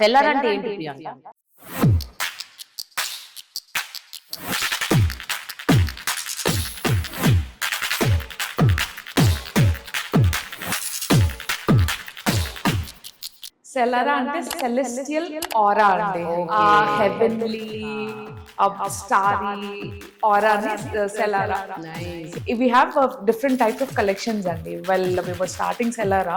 Seller అంటే ఏంటి ప్రియాంక? సెలరా అంటే సెలెస్టియల్ ఆరా అండి. ఆ హెవెన్లీ స్టారీ ఆరాని సెలరా. We have different types of collections అండి. Well, we were starting Selara.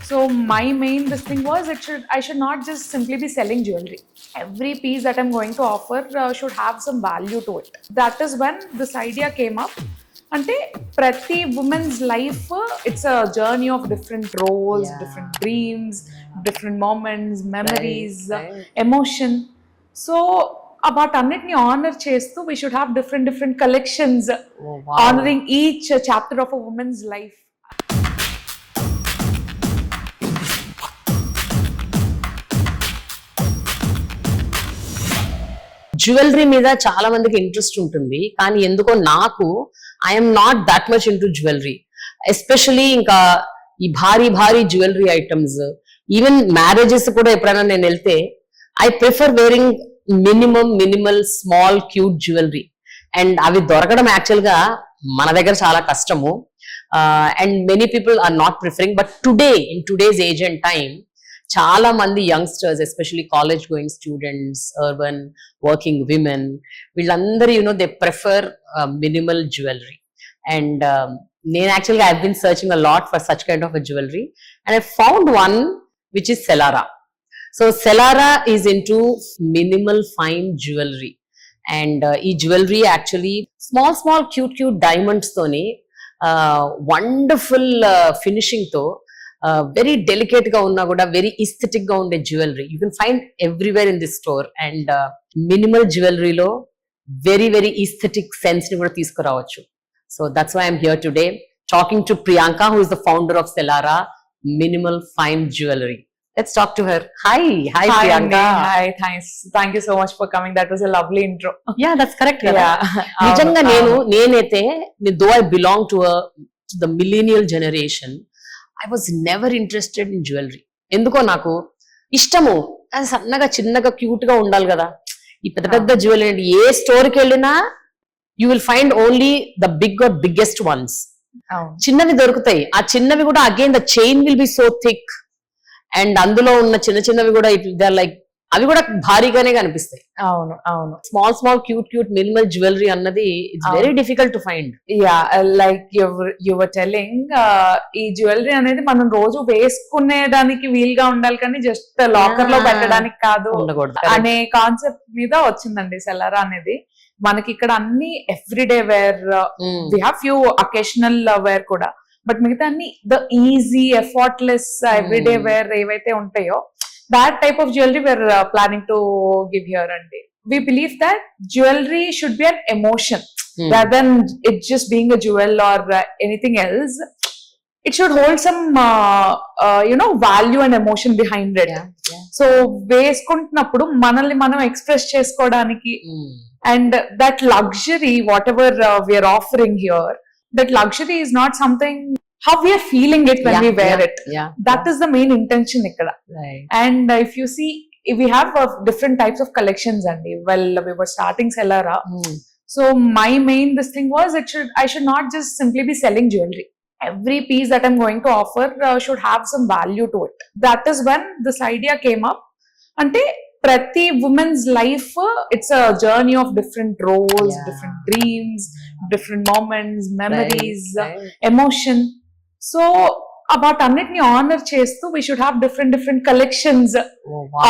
So my main this thing was I should not just simply be selling jewelry. Every piece that I'm going to offer should have some value to it. That is when this idea came up. అంటే ప్రతి women's life it's a journey of different roles, different dreams, different moments, memories, emotion. So వాటన్నిటిని honour చేస్తూ we should have different collections honouring each chapter of a women's life. Jewellery మీద చాలా మందికి interest ఉంటుంది, కానీ ఎందుకో నాకు I'm not that much into jewellery. Especially ఇంకా ఈ భారీ జ్యువెలరీ ఐటమ్స్, ఈవెన్ మ్యారేజెస్ కూడా ఎప్పుడైనా నేను వెళ్తే I prefer wearing minimal small cute jewellery. And అవి దొరకడం యాక్చువల్ గా మన దగ్గర చాలా కష్టము. And many people are not preferring. But today in today's age and time చాలా మంది youngsters, especially college going students, urban working women, వీళ్ళందరూ they prefer minimal jewellery. And నేను యాక్చువల్గా I been searching a lot for such kind of a jewellery and I found one which is Celara. So సెలారా is in to minimal fine jewellery. And ఈ jewellery actually small cute diamonds తోని wonderful finishing తో very delicate గా ఉన్నా కూడా very aesthetic గా ఉండే jewellery you can find everywhere in this store. And minimal జ్యువెలరీలో very aesthetic sense ని కూడా తీసుకురావచ్చు. So that's why I'm here today talking to Priyanka, who is the founder of Celara minimal fine jewellery. Let's talk to her. Hi Priyanka. Hi, thanks. Thank you so much for coming. That was a lovely intro. Yeah, that's correct. Yeah. నిజంగా నేనైతే though I belong to the millennial generation, I was never interested in jewelry. ఎందుకో నాకు ఇష్టము అది సన్నగా చిన్నగా cute గా ఉండాలి కదా. ఈ పెద్ద జ్యువెలరీ ఏ స్టోర్ కి వెళ్ళినా you will find only the biggest once. చిన్నవి దొరుకుతాయి. ఆ చిన్నవి కూడా again the chain will be so thick. And అందులో ఉన్న చిన్నవి కూడా లైక్ అవి కూడా భారీగానే కనిపిస్తాయి. అవును స్మాల్ క్యూట్ మినిమల్ జ్యువెలరీ అన్నది it's very difficult to find. Yeah, like your telling, ఈ జ్యువెలరీ అనేది మనం రోజు వేసుకునేదానికి వీలుగా ఉండాలి, కానీ జస్ట్ లాకర్ లో పెట్టడానికి కాదు అనే కాన్సెప్ట్ మీద వచ్చిందండి సెలారా అనేది. మనకి ఇక్కడ అన్ని everyday wear, we have few occasional wear కూడా, బట్ మిగతా అన్ని the easy effortless everyday wear ఏవైతే ఉంటాయో that type of jewelry we're planning to give here. And we believe that jewelry should be an emotion rather than it just being a jewel or anything else. It should hold some value and emotion behind it. So వేసుకుంటున్నప్పుడు మనల్ని మనం express చేసుకోవడానికి, and that luxury whatever we are offering here, that luxury is not something how we are feeling it when we wear it. That is the main intention ikkada. And if you see, we have different types of collections and well, we were starting Selara. So my main this thing was I should not just simply be selling jewelry. Every piece that I'm going to offer should have some value to it. That is when this idea came up. Ante ప్రతి women's life it's a journey of different roles, different dreams, different moments, memories, emotion. So వాటన్నిటిని honour చేస్తూ we should have different collections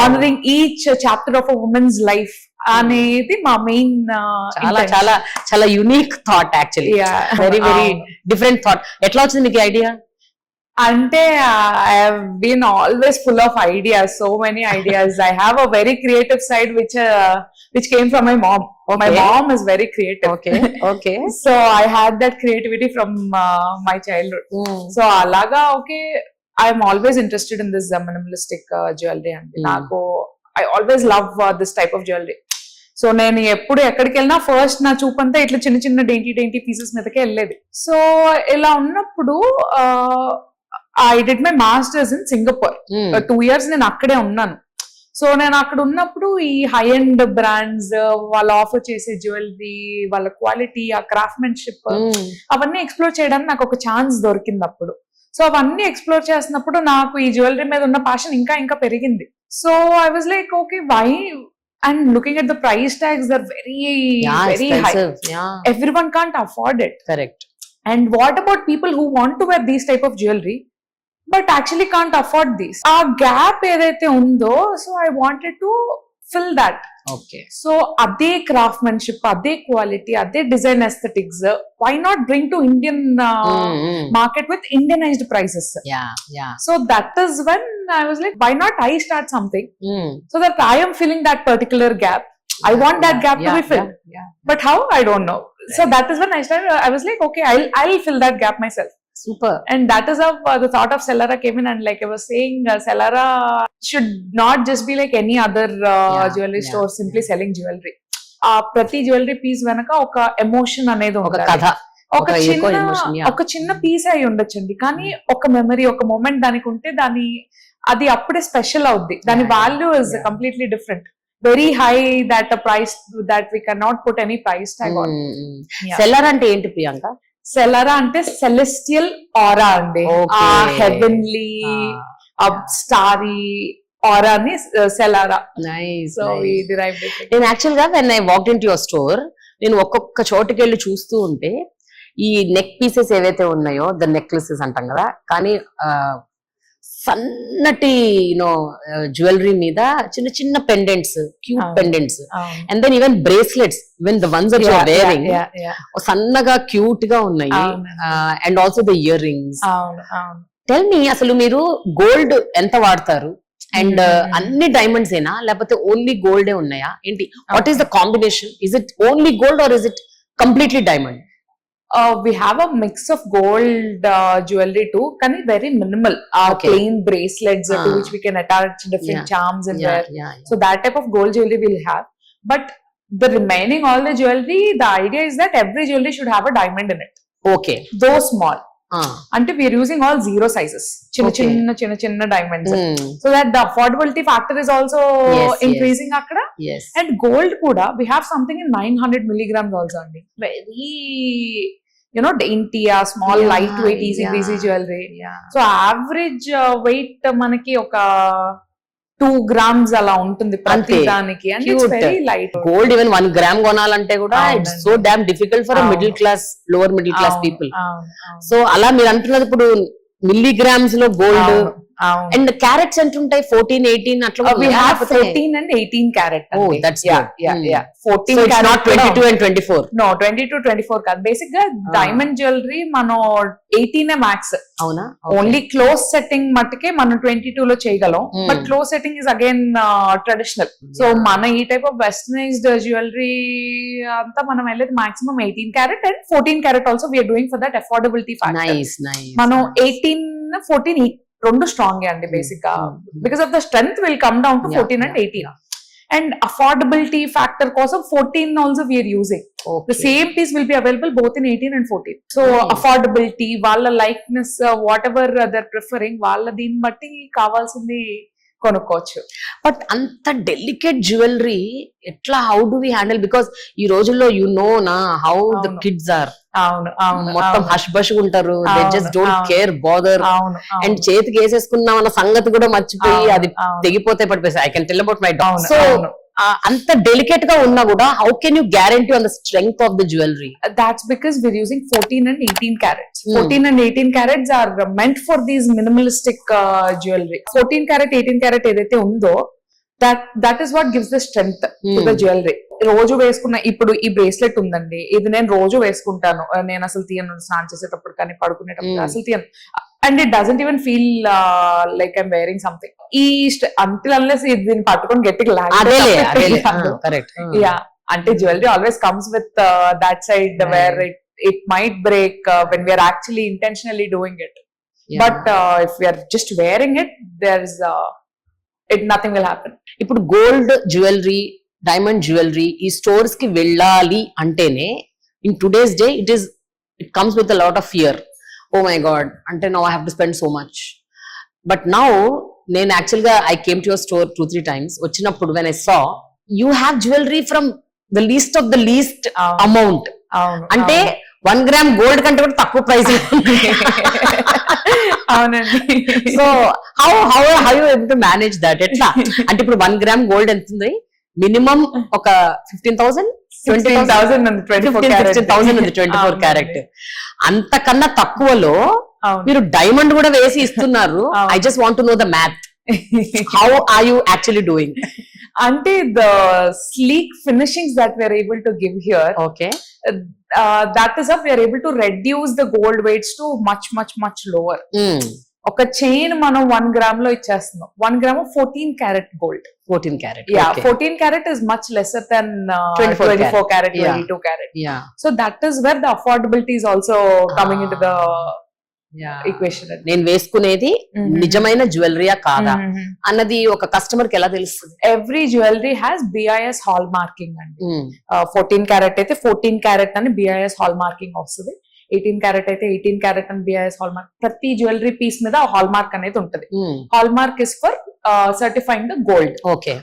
honouring each chapter of a women's life అనేది మా main. చాలా unique thought actually. Very different thought. ఎట్లా వచ్చింది మీకు idea? అంటే I have been always full of ideas, so many ideas. I have a very creative side which came from my mom. My mom is very creative. Okay. So I had that creativity from my childhood. So alaga I am always interested in this minimalistic jewelry, and naku I always love this type of jewelry. So నేను ఎప్పుడు ఎక్కడికి వెళ్ళినా first నా చూపంతా ఇట్లా చిన్న డేంటీ pieces మీదకే వెళ్ళేది. So ఇలా ఉన్నప్పుడు I did my masters in Singapore. 2 years నేను అక్కడే ఉన్నాను. సో నేను అక్కడ ఉన్నప్పుడు ఈ హై ఎండ్ బ్రాండ్స్ వాళ్ళు ఆఫర్ చేసే జ్యువెలరీ, వాళ్ళ క్వాలిటీ, ఆ క్రాఫ్ట్మెన్షిప్ అవన్నీ ఎక్స్ప్లోర్ చేయడానికి నాకు ఒక ఛాన్స్ దొరికింది అప్పుడు. సో అవన్నీ ఎక్స్ప్లోర్ చేసినప్పుడు నాకు ఈ జ్యువెలరీ మీద ఉన్న ప్యాషన్ ఇంకా ఇంకా పెరిగింది. So I was like okay why, and looking at the price tags, they're very very expensive. high. Everyone can't afford it. Correct. And what about people who want to wear these type of jewelry but actually can't afford these? A gap edaithe undo, so I wanted to fill that. Okay. So ade craftsmanship, ade quality, ade design aesthetics, why not bring to Indian market with Indianized prices? Yeah. So that is when I was like, why not I start something so that I am filling that particular gap. I want that gap to be filled. But how? I don't know. So that is when I started. I was like, okay, I'll fill that gap myself. Super. And that is how the thought of Celera came in. And like I was saying, Celera should not just be like any other jewelry store simply selling jewelry. Prati jewelry piece venaka oka emotion anedi oka katha, ఒక చిన్న piece అయి ఉండొచ్చండి, కానీ ఒక memory, ఒక moment దానికి ఉంటే అది అప్పుడే స్పెషల్ అవుద్ది. దాని value is completely different, very high, that price that we can not put any price tag on. Celara అంటే ఏంటి ప్రియాంక? సెలరా అంటే సెలెస్టియల్ ఆరా అండి, ఆ హెవెన్లీ స్టారీ ఆరాని Celara. So we derived it. నేను యాక్చువల్ గా when I walked into your store, నేను ఒక్కొక్క చోటుకి వెళ్ళి చూస్తూ ఉంటే ఈ నెక్ పీసెస్ ఏవైతే ఉన్నాయో, ద నెక్లెసెస్ అంటాం కదా, కానీ సన్నటి జ్యువెలరీ మీద చిన్న చిన్న pendants, cute pendants, and then even bracelets, even the ones that you are wearing సన్నగా క్యూట్ గా ఉన్నాయి, and also the earrings. Tell me, అసలు మీరు గోల్డ్ ఎంత వాడతారు? అండ్ అన్ని డైమండ్స్ ఏనా, లేకపోతే ఓన్లీ గోల్డే ఉన్నాయా ఏంటి? What is the combination? Is it only gold or is it completely diamond? We have a mix of gold jewelry too, kani very minimal, plain bracelets to which we can attach different charms and wear. So that type of gold jewelry we'll have. But the remaining all the jewelry, the idea is that every jewelry should have a diamond in it. Okay. Though small. Ante we are using all 0 sizes, chinna diamonds, so that the affordability factor is also increasing akkada. And gold kuda we have something in 900 milligrams also andi, very dainty, small, lightweight, easy breezy jewelry. So average weight manaki oka 2 grams అలా ఉంటుంది ప్రతి దానికి, and it's very light. Gold even 1 gram కొనాలంటే కూడా it's so damn difficult for a middle class, lower middle class people. So అలా మీరు అంటున్నది ఇప్పుడు మిల్లీగ్రామ్స్ లో గోల్డ్, అండ్ క్యారెట్స్ ఎంత ఉంటాయి? 14, 18 అట్లా. We have 14 and 18 carat. Oh, that's good. Yeah. 14 so carat, not 22 and 24. No, 22, 24 కాదు. బేసిక్ గా డైమండ్ జ్యువెలరీ మనం 18 మ్యాక్స్. అవునా? ఓన్లీ క్లోజ్ సెట్టింగ్ మట్టుకే మనం 22 లో చేయగలం, but close setting is again traditional. So మన ఈ టైప్ ఆఫ్ వెస్టర్నైజ్డ్ జ్యువెలరీ అంతా మనం వెళ్ళేది maximum 18 carat and 14 carat also we're doing for that affordability factor. మనం 18, 14 రెండు స్ట్రాంగ్ అండి బేసిక్ గా, because of the strength will come down to 14 and 18. And affordability factor కోసం 14 also we're using. The same piece will be available both in 18 and 14. So affordability, వాళ్ళ likeness, whatever they're preferring, వాళ్ళ దీన్ని బట్టి కావాల్సింది కొనుక్కోవచ్చు. But అంత delicate jewellery ఎట్లా, how do we handle? Because ఈ రోజుల్లో యు నో నా హౌ ద కిడ్స్ ఆర్. మొత్తం హష్ బష్ ఉంటారు, they just don't care, bother, and చేతికి వేసేసుకున్నాం అన్న సంగతి కూడా మర్చిపోయి అది తెగిపోతే పడిపోయి. I can tell about my dog. So అంత డెలికేట్ గా ఉన్నా కూడా how can you guarantee on the strength of the jewellery? That's because we're using 14 and 18 carats. 14 and 18 carats are meant for these minimalistic jewelry. 14 carat, 18 carat ఏదైతే ఉందో that is what gives the strength to the jewelry. రోజు వేసుకున్న, ఇప్పుడు ఈ bracelet ఉందండి, ఇది నేను రోజు వేసుకుంటాను, నేను అసలు తీయను, స్నానం చేసేటప్పుడు కానీ పడుకునేటప్పుడు అసలు తీయను, and it doesn't even feel like I'm wearing something. ఈ అంటిల్ అన్లెస్ దీన్ని పట్టుకొని గట్టిగా అంటే jewellery always comes with that side where it might break when we are actually intentionally doing it. But if we are just wearing it, there's nothing will happen. ఇప్పుడు gold jewellery, diamond jewellery ఈ stores కి వెళ్ళాలి అంటేనే in today's day it comes with a lot of fear. Oh my God, అంటే now I have to spend so much. But now నేను actual గా I came to your store 2-3 times. వచ్చినప్పుడు when I saw you have jewellery from the least of the least amount. అంటే 1 gram gold కంటే కూడా తక్కువ price. అవునండి. So how you able to manage that? ఎట్లా అంటే ఇప్పుడు 1 gram గోల్డ్ ఎంత ఉంది? మినిమం ఒక 15,000 16,000 ఉంది 24 క్యారెట్. అంతకన్నా తక్కువలో మీరు డైమండ్ కూడా వేసి ఇస్తున్నారు. I just want to know the math. How are you actually doing? అంటే the sleek finishings that we're able to give here, okay, that is up, we are able to reduce the gold weights to much lower. ఒక chain మనం 1 gram లో ఇచ్చేస్తున్నాం. 1 gram 14 karat gold. 14 karat. Yeah, okay. 14 karat is much lesser than 24 karat, 22 karat. Yeah. So that is where the affordability is also coming into the equation. నేను వేసుకునేది నిజమైన జ్యువెలరీయా కాదా అన్నది ఒక కస్టమర్ కి ఎలా తెలుస్తుంది? Every jewellery has BIS hall marking అండి. 14 karat అయితే 14 karat అని BIS హాల్ మార్కింగ్ వస్తుంది. 18 karat అయితే 18 karat అని BIS హాల్ మార్క్. ప్రతి జ్యువెలరీ పీస్ మీద హాల్ మార్క్ అనేది ఉంటుంది. Hall mark is for certifying the gold.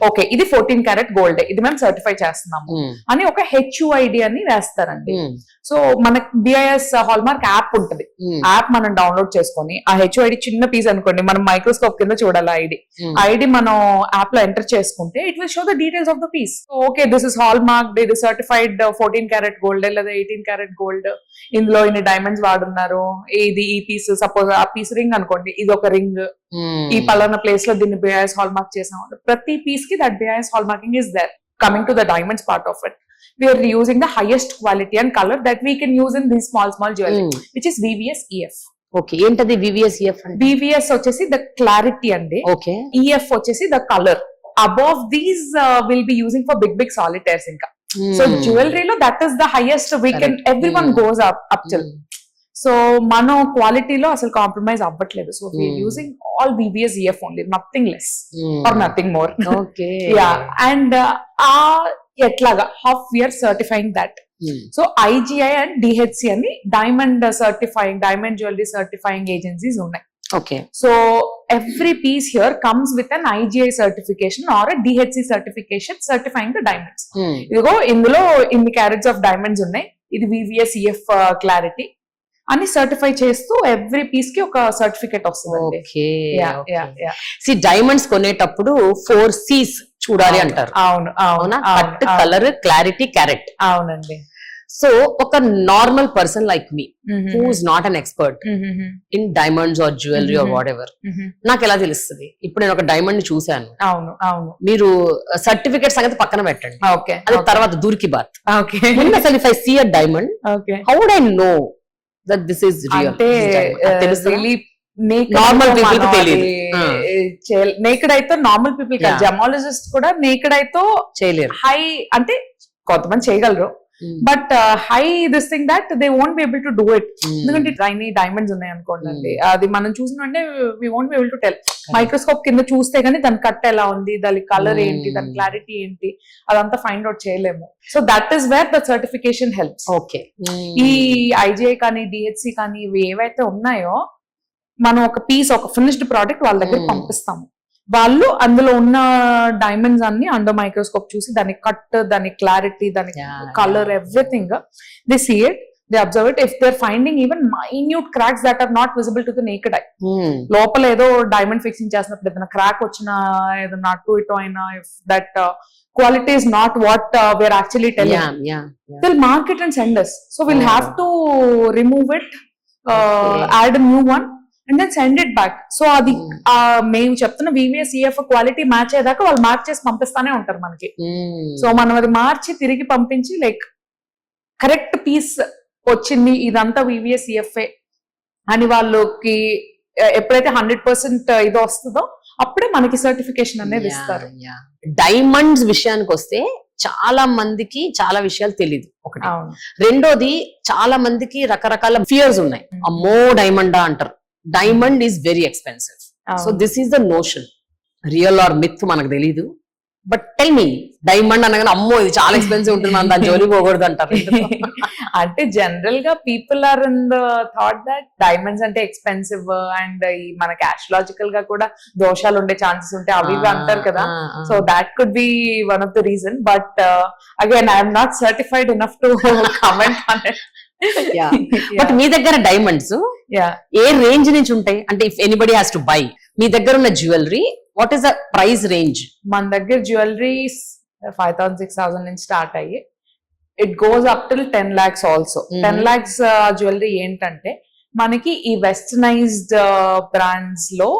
Okay, ఇది 14 karat గోల్డ్, ఇది మేము సర్టిఫై చేస్తున్నాము అని ఒక HUID అని వేస్తారండి. సో మనకి BIS హాల్ మార్క్ యాప్ ఉంటుంది. యాప్ మనం డౌన్లోడ్ చేసుకొని ఆ HUID చిన్న పీస్ అనుకోండి, మనం మైక్రోస్కోప్ కింద చూడాలి. ఐడి మనం యాప్ లో ఎంటర్ చేసుకుంటే it will show the details of the piece. Okay, this is hallmark, ఇది సర్టిఫైడ్ 14 karat గోల్డ్ లేదా 18 karat గోల్డ్, ఇందులో ఇన్ని డైమండ్స్ వాడున్నారు, ఇది ఈ పీస్, సపోజ్ ఆ పీస్ రింగ్ అనుకోండి, ఇది ఒక రింగ్, ఈ పలానా ప్లేస్ లో దీన్ని BIS హాల్ మార్క్ చేసాం. ప్రతి పీస్ కి that BIS hallmarking is there. Coming to the diamonds part of it, we are using the highest quality and color that we can use in these small jewelry, which is VVS EF. Okay, ఏంటది VVS EF అంటే? VVS వచ్చేసి the clarity అండి. Okay, EF వచ్చేసి the color. Above these we'll be using for big solitaires ఇంకా. So jewelry లో that is the highest we can, everyone goes up till. So మనం క్వాలిటీలో అసలు కాంప్రమైజ్ అవ్వట్లేదు. So we're using all VVS EF only, nothing less or nothing more. Okay, yeah, and ఎట్లాగా half we're certifying that. So IGI and DHC అని diamond certifying, diamond jewellery certifying agencies ఉన్నాయి. Okay, so every piece here comes with an IGI certification or DHC certification certifying the diamonds. ఇదిగో ఇందులో ఇన్ని carrots of diamonds ఉన్నాయి, ఇది VVS EF clarity అని certify చేస్తూ every piece కి ఒక సర్టిఫికేట్ వస్తుంది. డైమండ్స్ కొనేటప్పుడు 4 C's చూడాలి అంటారు. అవునా? Cut, colour, clarity, carat. అవునండి. సో ఒక normal person like me who is not an expert in diamonds or jewellery or whatever, నాకు ఎలా తెలుస్తుంది? ఇప్పుడు నేను ఒక డైమండ్ చూసాను, అవును, మీరు సర్టిఫికేట్ సంగతి పక్కన పెట్టండి, ఓకే, అది తర్వాత దూరికి బాత్. ఓకే, అసలు if I see a diamond, how would I know that this is real? అంటే నార్మల్ పీపుల్ కి తెలియదు. నేకెడ్ అయితే నార్మల్ పీపుల్ కాదు, జమాలజిస్ట్ కూడా నేకెడ్ అయితే చేయలేరు. హై అంటే కొంతమంది చేయగలరు, but high this thing that they won't be able to do it. ఎందుకంటే ట్రైనీ డైమండ్స్ ఉన్నాయి అనుకోండి, అది మనం చూసినంటే we won't be able to tell. Microscope కింద చూస్తే గానీ దాని కట్ ఎలా ఉంది, దాని కలర్ ఏంటి, దాని క్లారిటీ ఏంటి, అదంతా ఫైండ్ అవుట్ చేయలేము. So that is where the certification helps. Okay, ఈ IGI కానీ DHC కానీ ఇవి ఏవైతే ఉన్నాయో, మనం ఒక పీస్, ఒక ఫినిష్డ్ ప్రోడక్ట్ వాళ్ళ దగ్గర పంపిస్తాము. వాళ్ళు అందులో ఉన్న డైమండ్స్ అన్ని అండర్ మైక్రోస్కోప్ చూసి దాని కట్, దాని క్లారిటీ, దాని colour, everything they see it, they observe it. If they are finding even minute cracks that are not visible to the naked eye, లోపల ఏదో డైమండ్ ఫిక్సింగ్ చేసినప్పుడు ఏదైనా క్రాక్ వచ్చినా, ఏదైనా అటు ఇటు అయినా, if that quality is not what we're actually telling, they'll mark it and send us. So we'll have to remove it, add a new one and then send it back. So అది మేము చెప్తున్న VVS EF quality match అయ్యేదాకా వాళ్ళు mark చేసి పంపిస్తానే ఉంటారు మనకి. So మనం అది మార్చి తిరిగి పంపించి లైక్ కరెక్ట్ పీస్ వచ్చింది, ఇదంతా VVS EF అని వాళ్ళకి ఎప్పుడైతే 100% ఇది వస్తుందో అప్పుడే మనకి సర్టిఫికేషన్ అనేది ఇస్తారు. డైమండ్స్ విషయానికి వస్తే చాలా మందికి చాలా విషయాలు తెలియదు. ఒకటి, రెండోది చాలా మందికి రకరకాల ఫియర్స్ ఉన్నాయి. అమ్మో డైమండా అంటారు. Diamond is very expensive. So this is the notion, real are myth మనకు తెలీదు. బట్ టెల్ మీ, డైమండ్ అనగానే అమ్మో ఇది చాలా ఎక్స్పెన్సివ్ ఉంటుంది, మనం దాని జోలి పోకూడదు అంటారు. అంటే జనరల్ గా people are in the thought that diamonds అంటే ఎక్స్పెన్సివ్ అండ్ మనకి ఆస్ట్రాలజికల్ గా కూడా దోషాలు ఉండే ఛాన్సెస్ ఉంటాయి అవి ఇవి అంటారు కదా. So that could be one of the reason, but again I'm not certified enough to comment on it. But మీ దగ్గర డైమండ్స్ ఏ రేంజ్ నుంచి ఉంటాయి? అంటే if anybody has to buy మీ దగ్గర ఉన్న jewellery, what is the price range? మన దగ్గర జ్యువెలరీ 5,000 6,000 నుంచి స్టార్ట్ అయ్యి it goes up till 10 lakhs also. 10 lakhs jewellery ఏంటంటే మనకి ఈ వెస్టర్నైజ్డ్ బ్రాండ్స్ లో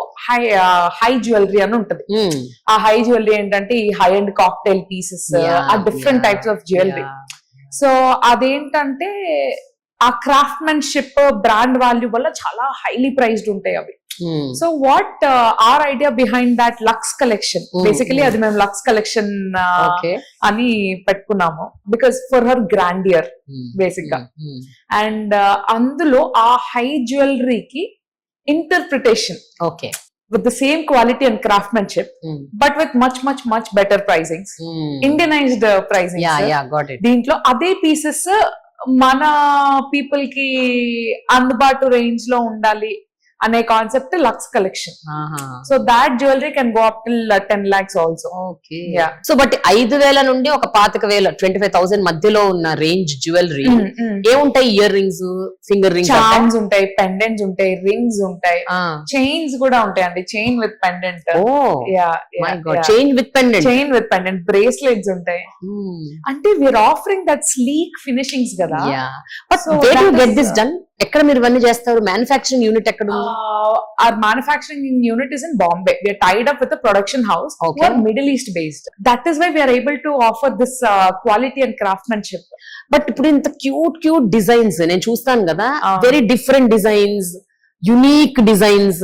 హై జ్యువెలరీ అని ఉంటది. ఆ హై జ్యువెలరీ ఏంటంటే ఈ హై అండ్ కాక్టైల్ పీసెస్, ఆ different types of jewellery. So అదేంటంటే ఆ క్రాఫ్ట్మెన్షిప్ బ్రాండ్ వాల్యూ వల్ల చాలా హైలీ ప్రైస్డ్ ఉంటాయి అవి. So what are idea behind that luxe collection, basically అది మేము లక్స్ కలెక్షన్ అని పెట్టుకున్నాము because for her grandeur basic గా. అండ్ అందులో ఆ హై జ్యువెలరీకి interpretation with the same quality and craftsmanship, but with much better pricings, Indianized pricing. Got it. దీంట్లో అదే పీసెస్ మన పీపుల్ కి అందుబాటు రేంజ్ లో ఉండాలి అనే concept luxe collection. So that jewellery can go up till 10 lakhs also. So but 5,000 నుండి ఒక 25,000 25,000 మధ్యలో ఉన్న రేంజ్ జ్యువెలరీ ఏముంటాయి? Ear rings, finger rings, charms ఉంటాయి, పెండెంట్స్ ఉంటాయి, రింగ్స్ ఉంటాయి, చైన్స్ కూడా ఉంటాయండి. Chain with pendant, chain with pendant, bracelets ఉంటాయి. అంటే we're offering that sleek finishings కదా. But where do you get this done? ఎక్కడ మీరు ఇవన్నీ చేస్తారు? మ్యానుఫ్యాక్చరింగ్ యూనిట్ ఎక్కడ ఉంది? Our manufacturing unit is in Bombay. We are tied up with a production house who are Middle East based. That is why we are able to offer this quality and craftsmanship. But ఇప్పుడు ఇంత cute designs నేను చూస్తాను కదా, very different designs, unique designs.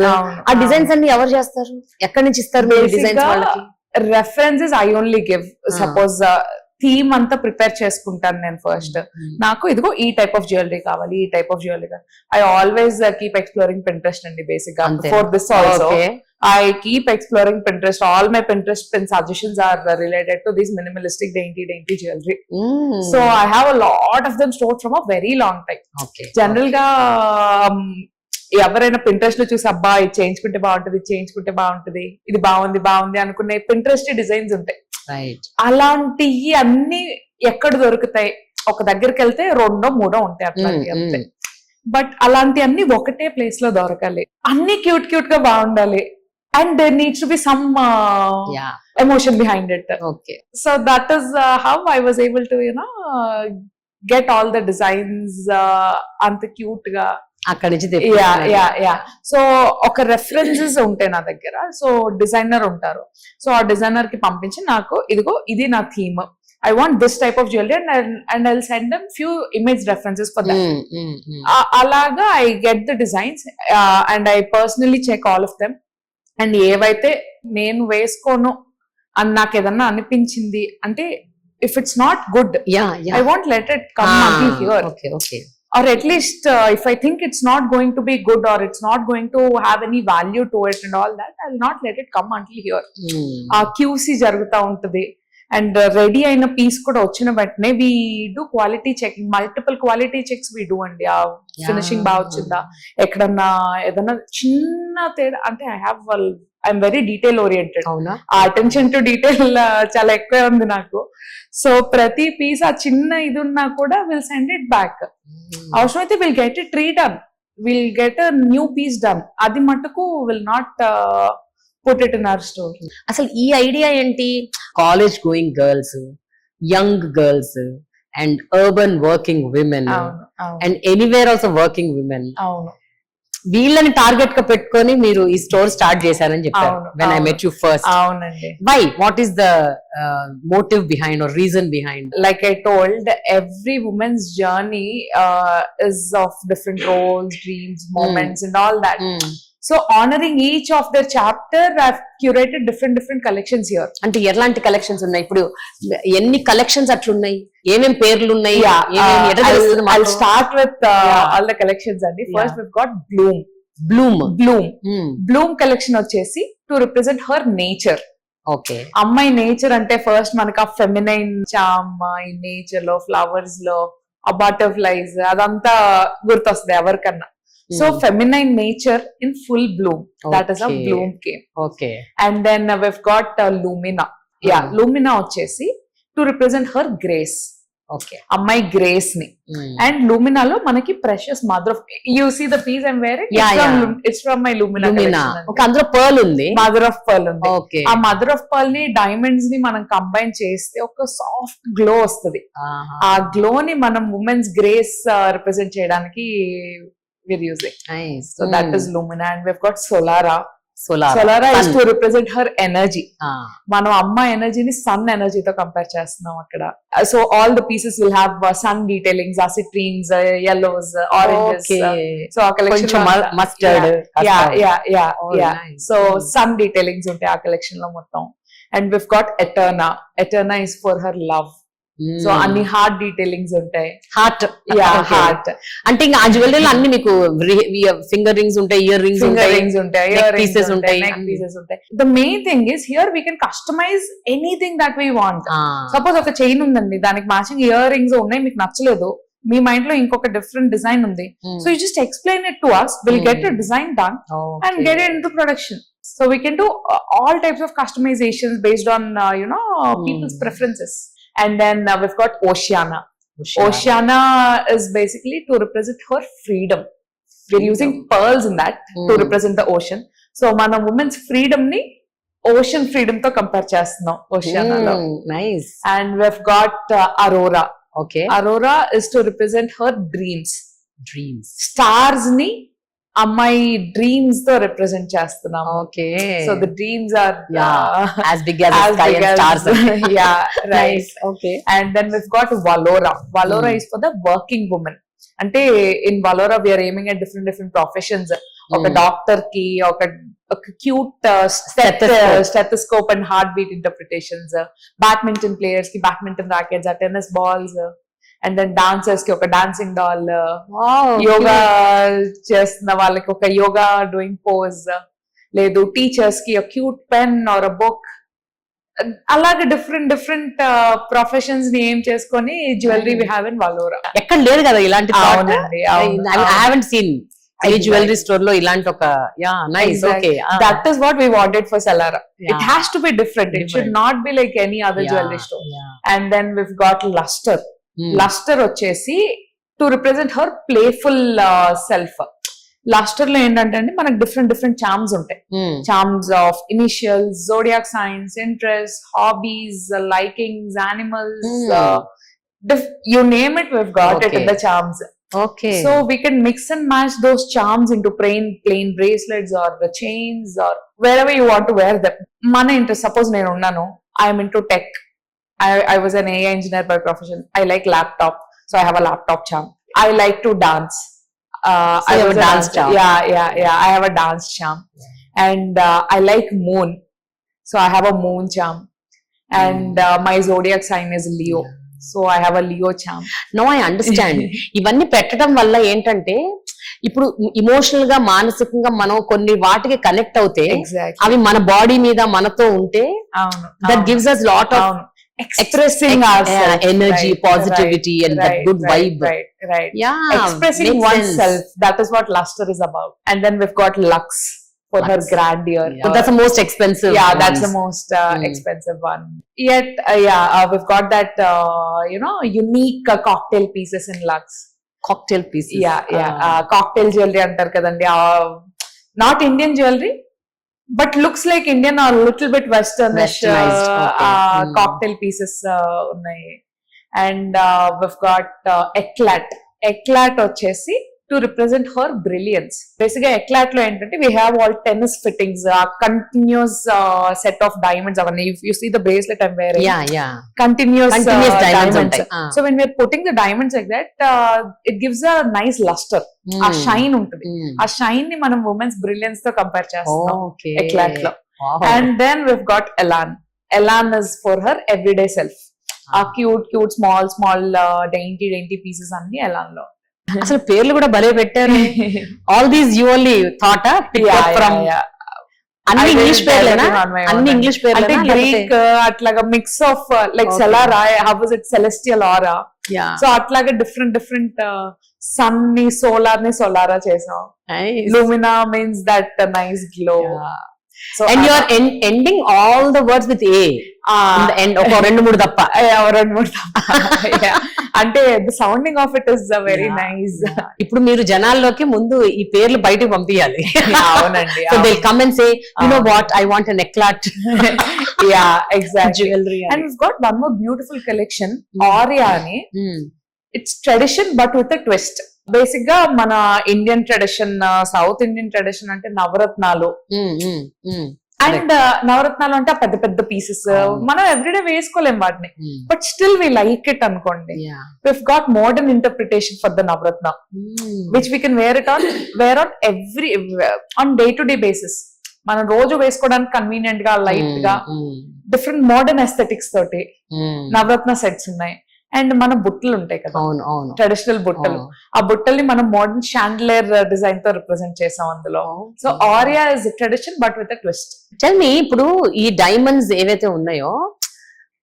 ఆ designs అన్ని ఎవరు చేస్తారు? ఎక్కడి నుంచి ఇస్తారు మీరు డిజైన్స్ వాళ్ళకి? References I only give. Suppose theme అంతా ప్రిపేర్ చేసుకుంటాను నేను ఫస్ట్. నాకు ఇదిగో ఈ టైప్ ఆఫ్ జ్యువెలరీ కావాలి, ఈ టైప్ ఆఫ్ జ్యువెలరీ కావాలి. I always keep exploring Pinterest అండి బేసిక్ గా. For this also I keep exploring Pinterest. All my Pinterest pin suggestions are related to this minimalistic dainty jewelry. So I have a lot of them stored from a very long time. General గా ఎవరైనా Pinterest లో చూసి అబ్బా ఇది చేయించుకుంటే బాగుంటది, చేయించుకుంటే బాగుంటది, ఇది బాగుంది అనుకునే Pinterest డిజైన్స్ ఉంటాయి. అలాంటివి అన్ని ఎక్కడ దొరుకుతాయి? ఒక దగ్గరికి వెళ్తే 2 3 ఉంటాయి అట్లాంటి అంతే. బట్ అలాంటి అన్ని ఒకటే ప్లేస్ లో దొరకాలి, అన్ని క్యూట్ గా బాగుండాలి. And there needs to be some emotion behind it. So that is how I was able to get all the designs అంత క్యూట్ గా అక్కడి నుంచి. సో ఒక రెఫరెన్సెస్ ఉంటాయి నా దగ్గర. సో డిజైనర్ ఉంటారు. సో ఆ డిజైనర్ కి పంపించి నాకు ఇదిగో ఇది నా theme, I want this type of jewelry and I'll send them few image references for that. Alaga I get the designs and I personally check all of them. And ఏవైతే నేను వేసుకోను అని నాకు ఏదన్నా అనిపించింది అంటే if it's not good, I won't let it come until here. Or at least if I think it's not going to be good or it's not going to have any value to it and all that, I'll not let it come until here. QC జరుగుతా ఉంటది. And ready అయిన piece కూడా వచ్చిన వెంటనే we do quality checking, multiple quality checks we do అండి. ఆ finishing బాగా వచ్చిందా, ఎక్కడన్నా ఏదన్నా చిన్న తేడా అంటే ఐఎమ్ వెరీ డీటెయిల్ ఓరియంటెడ్. ఆ అటెన్షన్ టు డీటెయిల్ చాలా ఎక్కువ ఉంది నాకు. సో ప్రతి పీస్ ఆ చిన్న ఇది ఉన్నా కూడా విల్ సెండ్ ఇట్ బ్యాక్. అవసరమైతే will get it redone, will get a new piece done. అది మటుకు will not put it in our store. అసలు ఈ ఐడియా ఏంటి? College going girls, young girls and urban working women and anywhere also working women, వీళ్ళని target గా పెట్టుకొని మీరు ఈ స్టోర్ స్టార్ట్ చేశారని చెప్పారు. when I met you first. అవునండి. Why? What is the motive behind or reason behind? Like I told, every woman's journey is of different roles, dreams, moments and all that. So honoring each of their chapter, I've curated different collections here. అంటే ఎలాంటి collections ఉన్నాయి? ఇప్పుడు ఎన్ని collections అట్లున్నాయి, ఏమేం పేర్లు ఉన్నాయి? I'll start with all the collections అండి. First we've got Bloom collection వచ్చేసి to represent her nature. Okay. అమ్మాయి నేచర్ అంటే ఫస్ట్ మనకి ఆ ఫెమినైన్ చామ్ ఈ నేచర్ లో ఫ్లవర్స్ లో ఆ బటర్ఫ్లైస్ అదంతా గుర్తొస్తుంది ఎవరికన్నా. So feminine nature in full bloom, that is a Okay. Bloom came. Okay. And then we've got Lumina. Yeah, Lumina వచ్చేసి to represent her grace, okay. అమ్మాయి గ్రేస్ ని. అండ్ లూమినాలో మనకి precious mother of, you see the piece I'm wearing, it's from my Lumina. Okay, అందులో pearl ఉంది. Mother of pearl ఉంది. Okay. ఆ mother of pearl ని డైమండ్స్ ని మనం కంబైన్ చేస్తే ఒక సాఫ్ట్ గ్లో వస్తుంది. ఆ గ్లో ని మనం ఉమెన్స్ గ్రేస్ రిప్రజెంట్ చేయడానికి we're using. Nice. So that is Lumina, and we've got Solara. Solara. Solara is to represent her energy. మనం అమ్మ ఎనర్జీని సన్ ఎనర్జీతో కంపేర్ చేస్తున్నాం అక్కడ. So all the pieces will have sun detailings, citrines, yellows, oranges. So ఆ collection mustard. So sun detailings ఉంటాయి ఆ collection లో మొత్తం. And we've got Eterna. Eterna is for her love. So అన్ని హార్ట్ డీటెయిలింగ్స్ ఉంటాయి. Heart. Heart అంటే ఇంకా ఆ జ్యువెలరీలో అన్ని మీకు ఫింగర్ రింగ్స్ ఉంటాయి, ఇయర్ రింగ్స్ ఉంటాయి, పీసెస్ ఉంటాయి, నెక్ పీసెస్ ఉంటాయి. The main thing is here we can customize anything that we want. Suppose ఒక చైన్ ఉందండి, దానికి మ్యాచింగ్ ఇయర్ రింగ్స్ ఉన్నాయి, మీకు నచ్చలేదు, మీ మైండ్ లో ఇంకొక డిఫరెంట్ డిజైన్ ఉంది. So you just explain it to us, we'll get a design done and get it into production. So we can do all types of customizations based on people's preferences. And then we've got Oceana. Oceana is basically to represent her freedom. We're using pearls in that to represent the ocean. So mana women's freedom ni ocean freedom to compare chestunam Oceana lo. Nice. And we've got Aurora. Okay. Aurora is to represent her dreams. Stars ni అమ్మాయి dreams తో represent చేస్తున్నాం. Okay. So the dreams are as big as the sky and stars. Yeah, right. Okay. And then we've got Valora. Valora is for the working woman. అంటే ఇన్ Valora we are aiming at different professions. ఒక doctor కి ఒక cute stethoscope and heart beat interpretations, badminton players కి badminton rackets, tennis balls, and then dancers కి ఒక dancing doll, yoga చేస్తున్న వాళ్ళకి ఒక యోగా డూయింగ్ పోజ్, లేదు టీచర్స్ కి cute pen or a book. అలాగే డిఫరెంట్ ప్రొఫెషన్స్ ని ఏం చేసుకొని jewellery we have in Valora. ఎక్కడ లేదు కదా ఇలాంటి. అవునండి, I haven't seen ఈ జ్యువెలరీ స్టోర్ లో ఇలాంటి ఒక nice. Okay. That is what we wanted for Solara. It has to be different. It should not be like any other jewelry store. And then we've got Luster. Luster వచ్చేసి to represent her playful self. Luster లో ఏంటంటే అండి మనకు different charms ఉంటాయి. Charms of initials, zodiac signs, interest, hobbies, likings, animals, you name it, we've got it in the charms. Okay. So we can mix and match those charms into plain bracelets or the chains or wherever you want to wear them. Mana interest, suppose nenu unnanu, I am into tech. I was an AI engineer by profession. I like laptop, so I have a laptop charm. I like to dance. I have a dance charm. Yeah. I have a dance charm. And I like moon, so I have a moon charm. And my zodiac sign is Leo, so I have a Leo charm. Now I understand. ఇవన్నీ పెట్టడం వల్ల ఏంటంటే ఇప్పుడు emotional గా మానసికంగా మనం కొన్ని వాటికి కనెక్ట్ అవుతే అవి మన బాడీ మీద మనతో ఉంటే that gives us lot of expressing ourselves, energy, positivity, and that good vibe. Right. Yeah, expressing oneself. That is what Luster is about. And then we've got Lux for her grandeur. So that's the most expensive. Yeah, that's the most expensive one. Yet, we've got that unique cocktail pieces in Lux. Cocktail pieces. Cocktail jewelry antar kadandi. Not Indian jewelry, but looks like Indian or a little bit Westernish. Cocktail pieces ఉన్నాయి. And we've got Eclat వచ్చేసి to represent her brilliance. Basically Eclat లో ఏంటంటే we have all tennis fittings, continuous set of diamonds. If you see the bracelet I'm wearing, continuous diamonds. So when we're putting the diamonds like that, it gives a nice luster. ఆ shine ఉంటుంది. ఆ shine ని మనం women's brilliance తో compare చేస్తాం Eclat లో. And then we've got Elan. Elan is for her everyday self. ఆ cute small dainty pieces అన్ని Elan లో. అసలు పేర్లు కూడా భలే పెట్టారు. All these you only thought from అన్ని I did ఇంగ్లీష్ పేర్లేనా? everything on my own. అన్ని ఇంగ్లీష్ అంటే పేర్లేనా? గ్రీక్ అట్లాగా mix of like Okay. Celara, how was it celestial aura. Yeah. సో అట్లాగే డిఫరెంట్ సన్ ని సోలారా చేసాం. Nice. Lumina means that nice glow. Yeah. And you are ending all the words with A in the end. ఒక 2-3 తప్ప. రెండు మూడు అంటే the sounding of it is very nice. ఇప్పుడు మీరు జనాల్లోకి ముందు ఈ పేర్లు బయటకు పంపించాలి. అవునండి. So they'll come and say, you know what, I want an eclat Yeah, exactly. jewelry. And we've got one more beautiful collection, Aurea ani. Mm. It's tradition but with a twist. Basic గా మన Indian tradition, south Indian tradition అంటే నవరత్నాలు. Mm, mm, mm. And నవరత్నాలు అంటే ఆ పెద్ద పెద్ద pieces మనం everyday వేసుకోలేం వాటిని, Mm. But still we like it అనుకోండి. Yeah. We've got modern interpretation for the Navratna, Mm. which we can wear on every on day-to-day basis. మనం రోజు వేసుకోవడానికి కన్వీనియంట్ గా, లైట్ గా, Mm, డిఫరెంట్ మోడర్న్ ఎస్థెటిక్స్ తోటి mm. నవరత్న sets ఉన్నాయి. And మన బుట్టలు ఉంటాయి కదా, అవును అవును. ట్రెడిషనల్ బుట్టలు, ఆ బుట్టల్ని మనం మోడర్న్ షాండ్లేర్ డిజైన్ తో రిప్రజెంట్ చేసాం అందులో. So Aria is tradition but with a twist. Tell me, ఇప్పుడు ఈ డైమండ్స్ ఏవైతే ఉన్నాయో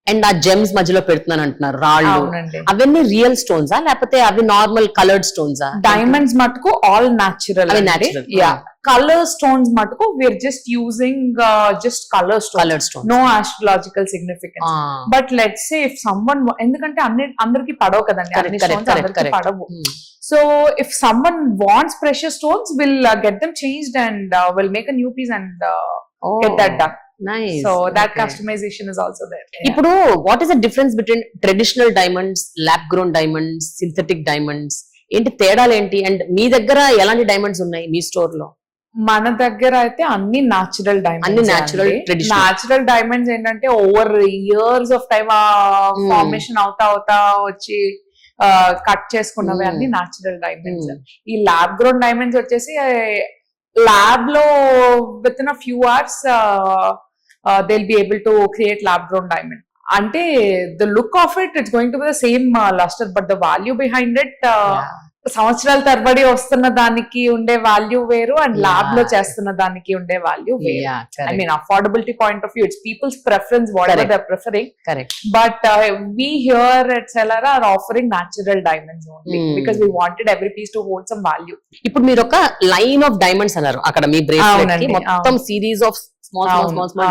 అండ్ ఆ జెమ్స్ మధ్యలో పెడుతున్నాను అంటున్నారు, రాళ్ళు, అవునండి. అవన్నీ రియల్ స్టోన్సా లేకపోతే అవి నార్మల్ కలర్డ్ స్టోన్సా? డైమండ్స్ మటుకు ఆల్ న్యాచురల్. అవి natural. యా. కలర్ స్టోన్స్ మటుకు we're just using just colour stone, coloured stone. No astrological significance. But let's say if someone, ఎందుకంటే అందరికి పడవు కదండి, అన్ని స్టోన్స్ అందరికి పడవు. So if someone wants precious stones, will get them changed and will make a new piece and get that done. Nice. So that Okay. customization is also there. ఇప్పుడు what is the difference between traditional diamonds, lab grown diamonds, synthetic diamonds? ఏంటి తేడాలు ఏంటి? And మీ దగ్గర ఎలాంటి diamonds ఉన్నాయి మీ store లో? మన దగ్గర అయితే అన్ని న్యాచురల్ డైమండ్స్, అన్ని natural, traditional. న్యాచురల్ డైమండ్స్ ఏంటంటే over years of time formation అవుతా వచ్చి కట్ చేసుకున్నవి అన్ని న్యాచురల్ డైమండ్స్. ఈ ల్యాబ్ గ్రోన్ డైమండ్స్ వచ్చేసి ల్యాబ్ లో within a few hours they will be able to create lab grown diamond. అంటే the look of it it's going to be the same luster, but the value behind it సంవత్సరాల తరబడి వస్తున్న దానికి ఉండే value వేరు, and lab లో చేస్తున్న దానికి ఉండే వాల్యూ వేరు. I mean, affordability point of view, it's people's preference, whatever Correct. they're preferring. Correct. But we here at Celara are offering natural diamonds only, because we wanted every piece to hold some value. ఇప్పుడు మీరు ఒక line of diamonds అన్నారు అక్కడ మీ bracelet కి, అవునండి, మొత్తం series of small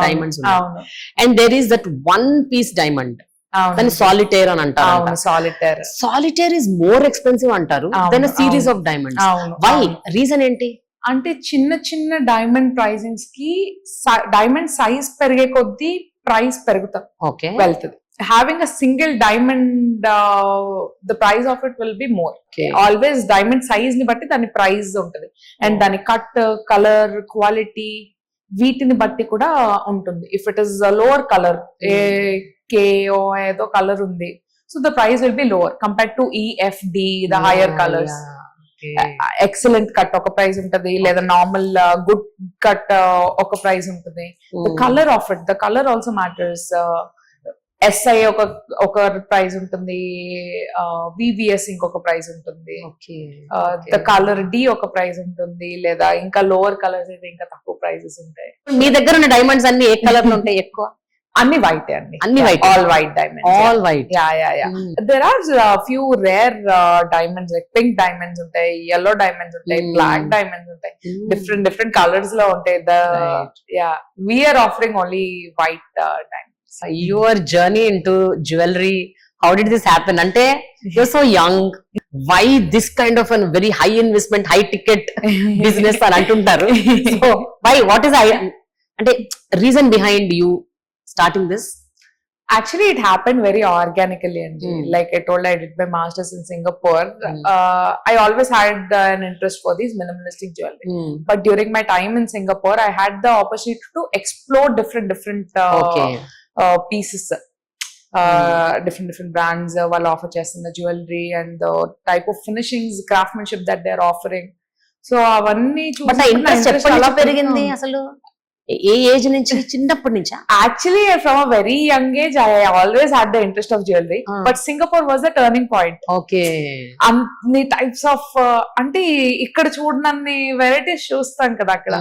diamonds ఉన్నాయి. అవును, and there is that one piece diamond, దాన్ని అవును, సాలిటేర్ అని అంటారు. అవును, solitaire. Solitaire is more expensive అంటారు అవును, దెన్ సిరీస్ అవును. Of diamonds. అవును, వై? అవును. రీజన్ ఏంటి? అంటే చిన్న చిన్న డైమండ్ ప్రైసింగ్స్ కి డైమండ్ సైజ్ పెరిగే కొద్దీ ప్రైస్ పెరుగుతాం ఓకే, వెళ్తుంది. Having a single diamond, the price of it will be more. Okay. Always diamond size ni batti dani price untadi, and dani cut, color, quality వీటిని బట్టి కూడా ఉంటుంది. If it is a lower color, AK or ఏదో colour ఉంది, so the price will be lower compared to EFD, the higher colors. Excellent cut ఒక price ఉంటది, లేదా normal good cut ఒక ప్రైస్ ఉంటుంది. The colour of it, the colour also matters. SI ఒక price ఉంటుంది, VVS ఇంకొక price ఉంటుంది, the colour D ఒక ప్రైస్ ఉంటుంది, లేదా ఇంకా లోవర్ కలర్స్ అయితే ఇంకా తక్కువ ప్రైజెస్ ఉంటాయి. మీ దగ్గర ఉన్న డైమండ్స్ అన్ని ఏ కలర్ లో ఉంటాయి ఎక్కువ? అన్ని వైట్ అండి, అన్ని white. All white diamonds. All white. Yeah. There are few rare diamonds, like pink diamonds ఉంటాయి, yellow డైమండ్స్ ఉంటాయి, బ్లాక్ డైమండ్స్ ఉంటాయి, డిఫరెంట్ కలర్స్ లో ఉంటాయి. We are offering only white diamonds. Your journey into jewelry, how did this happen? Ante you're so young, why this kind of a very high investment, high ticket business అని అంటుంటారు. So why, what is ante reason behind you starting this? Actually, it happened very organically, and like I told, I did my masters in Singapore. I always had an interest for these minimalistic jewelry, but during my time in Singapore, I had the opportunity to explore different pieces, different brands while offer చేస్తున్న jewelry and the type of finishings, craftsmanship that they're offering. So అవన్నీ But ఆ interest ఎప్పటి నుంచి పెరిగింది అసలు? ఏ age నుంచి? చిన్నప్పటి నుంచా? Actually, from a very young age, I always had the interest of jewelry. But Singapore was the turning point. Okay. అన్ని టైప్స్ ఆఫ్ అంటే ఇక్కడ చూడనన్ని వెరైటీస్ చూస్తాం కదా అక్కడ.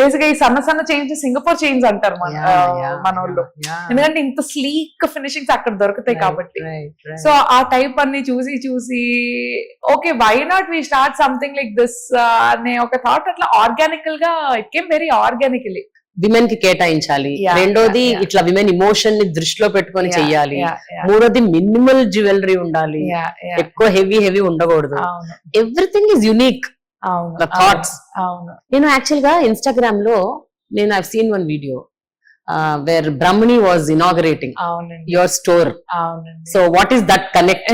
బేసిక్ గా ఈ సన్న సన్న చైన్స్ సింగపూర్ చైన్స్ అంటారు మన వాళ్ళు. ఎందుకంటే ఇంత స్లీక్ ఫినిషింగ్స్ అక్కడ దొరుకుతాయి కాబట్టి. సో ఆ టైప్ అన్ని చూసి okay why not we start something like this అనే ఒక థాట్ అట్లా ఆర్గానికల్ గా it came very organically. Women కి కేటాయించాలి, రెండోది ఇట్లా విమెన్ ఇమోషన్ ని దృష్టిలో పెట్టుకొని చెయ్యాలి, మూడోది మినిమల్ జ్యువెలరీ ఉండాలి, ఎక్కువ హెవీ ఉండకూడదు. Everything is unique. థాట్స్. నేను యాక్చువల్ గా ఇన్స్టాగ్రామ్ లో నేను I seen one video where Brahmani was inaugurating your store. So what is that connect?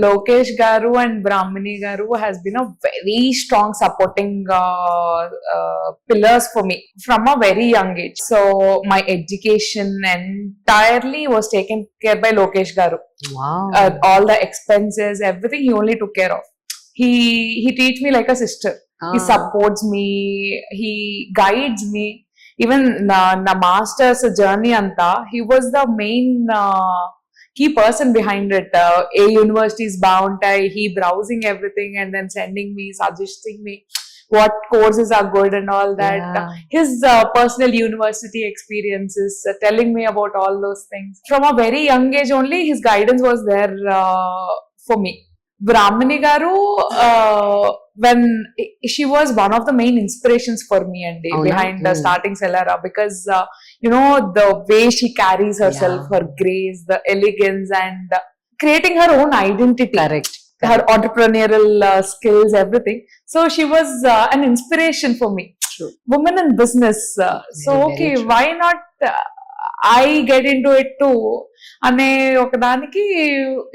Lokesh garu and Brahmini garu has been a very strong supporting pillars for me from a very young age. So my education entirely was taken care by Lokesh garu. Wow. All the expenses, everything he only took care of. He treats me like a sister. He supports me, he guides me. Even na master's journey anta, he was the main key person behind it. A universities bound, he browsing everything and then sending me, suggesting me what courses are good and all that. His personal university experiences, telling me about all those things. From a very young age only, his guidance was there for me. Brahmini garu, when she was one of the main inspirations for me and behind starting Celara, because you know the way she carries herself, her grace, the elegance, and creating her own identity. Correct. Her entrepreneurial skills, everything. So she was an inspiration for me. True. Woman in business. So okay, why not I get into it too? Ane okadaniki,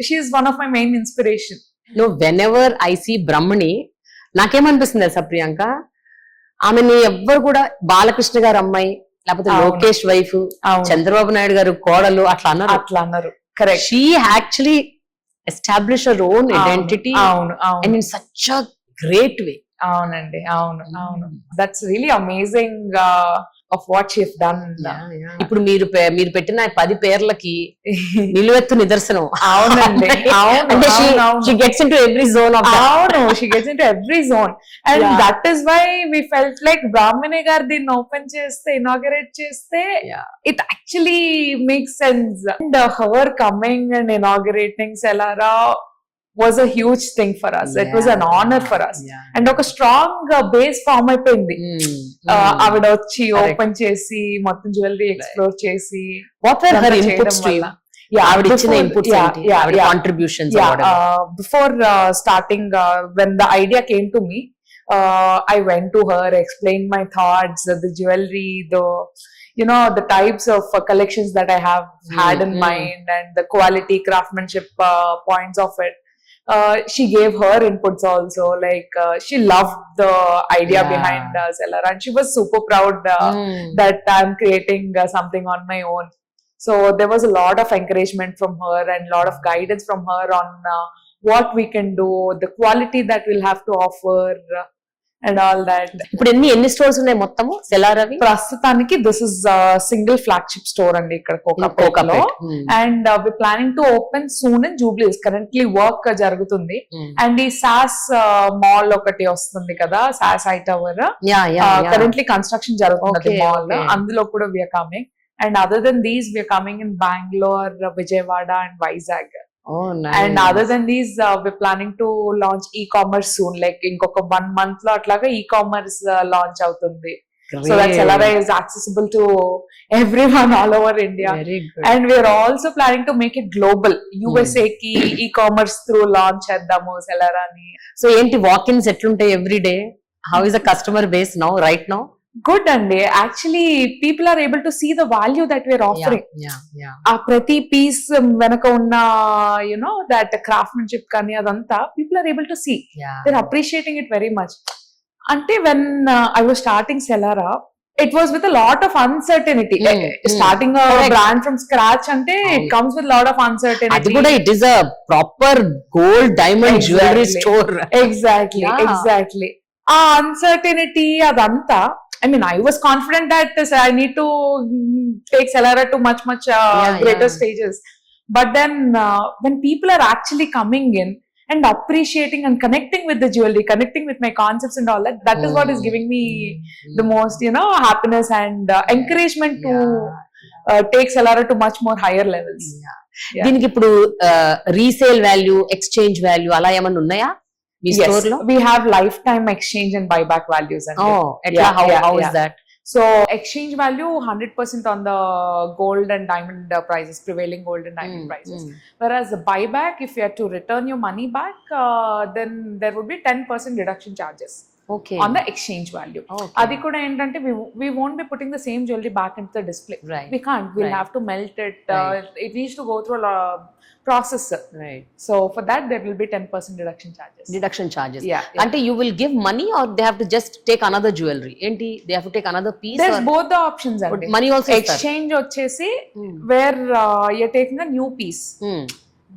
she is one of my main inspiration. No, whenever I see Brahmani, నాకేమనిపిస్తుంది తెలుసా ప్రియాంక, ఆమెని ఎవ్వరు కూడా బాలకృష్ణ గారు అమ్మాయి, లేకపోతే Lokesh wife, Chandrababu Naidu గారు కోడలు అట్లా అన్నారు. Correct. She actually establish her own identity and in such a great way. అవునండి, అవును. That's really amazing of what she has done. ఇప్పుడు మీరు పెట్టిన 10 పేర్లకి నిలువెత్తు నిదర్శనం. అవునండి, అంటే she gets into every zone of that. అవును, she gets into every zone, and that is why we felt like Brahmini garu దీన్ని ఓపెన్ చేస్తే, ఇనాగరేట్ చేస్తే it actually makes sense. And her coming and inaugurating Celara was a huge thing for us. It was an honor for us. And ఒక strong base form అయిపోయింది. ఆవిడ వచ్చి open చేసి మొత్తం jewellery explore చేసి, what were her inputs to you? ఆవిడ ఇచ్చిన inputs ఏంటి, ఆవిడ contributions? Before starting, when the idea came to me, I went to her, explained my thoughts, the jewelry, the types of collections that I have had in mind, and the quality craftsmanship points of it. She gave her inputs also, like she loved the idea behind Celara, and she was super proud that I'm creating something on my own. So there was a lot of encouragement from her and a lot of guidance from her on what we can do, the quality that we'll have to offer, and all that. ఇప్పుడు ఎన్ని stores ఉన్నాయి మొత్తము సెలారావి? ప్రస్తుతానికి this is single flagship store అండి ఇక్కడ కోకాపేటలో, and we planning to open soon in జూబ్లీస్. కరెంట్లీ వర్క్ జరుగుతుంది, అండ్ ఈ సాస్ మాల్ ఒకటి వస్తుంది కదా, SAS I tower, currently construction జరుగుతుంది మాల్, అందులో కూడా we are coming. And other then these we are coming in Bengaluru, Vijayawada and Vizag. Oh, nice. And other than these, we're planning to launch e-commerce soon. Like inkoka 1 month lo atlaga e-commerce launch avutundi. So that Celara is accessible to everyone all over India. Very good. And we're also planning to make it global. USA ki e-commerce through launch cheddamu Celara ni. So enti walk-ins etluntayi every day? How is the customer base now, right now? Good, and actually people are able to see the value that we're offering. Prati piece venaka unna, that craftsmanship kani adanta people are able to see. They're appreciating it very much. Until when I was starting Celara, it was with a lot of uncertainty. Starting a brand from scratch ante it comes with a lot of uncertainty. Adi kuda it is a proper gold diamond jewelry store. Exactly. ఆ uncertainty అదంతా I mean, I was confident that I need to take Selara to much greater stages. But then when people are actually coming in and appreciating and connecting with the jewelry, connecting with my concepts and all that, that is what is giving me the most, happiness and encouragement to take Selara to much more higher levels. Yeah. దీనికి ఇప్పుడు resale value, exchange value అలా ఏమన్నా ఉన్నాయా మీ store లో? We have lifetime exchange and buyback values. And how is that? So exchange value 100% on the gold and diamond prices, prevailing gold and diamond prices. Whereas the buyback, if you have to return your money back, then there would be 10% deduction charges. Okay. On the exchange value. Adi kuda entante we won't be putting the same jewelry back into the display. Right. We can't. We'll have to melt it. It needs to go through a process. Right. So for that there will be 10% deduction charges. Yeah. Ante you will give money or they have to just take another jewelry? Enti they have to take another piece? There's both the options. Money also exchange vachesi where you're taking a new piece.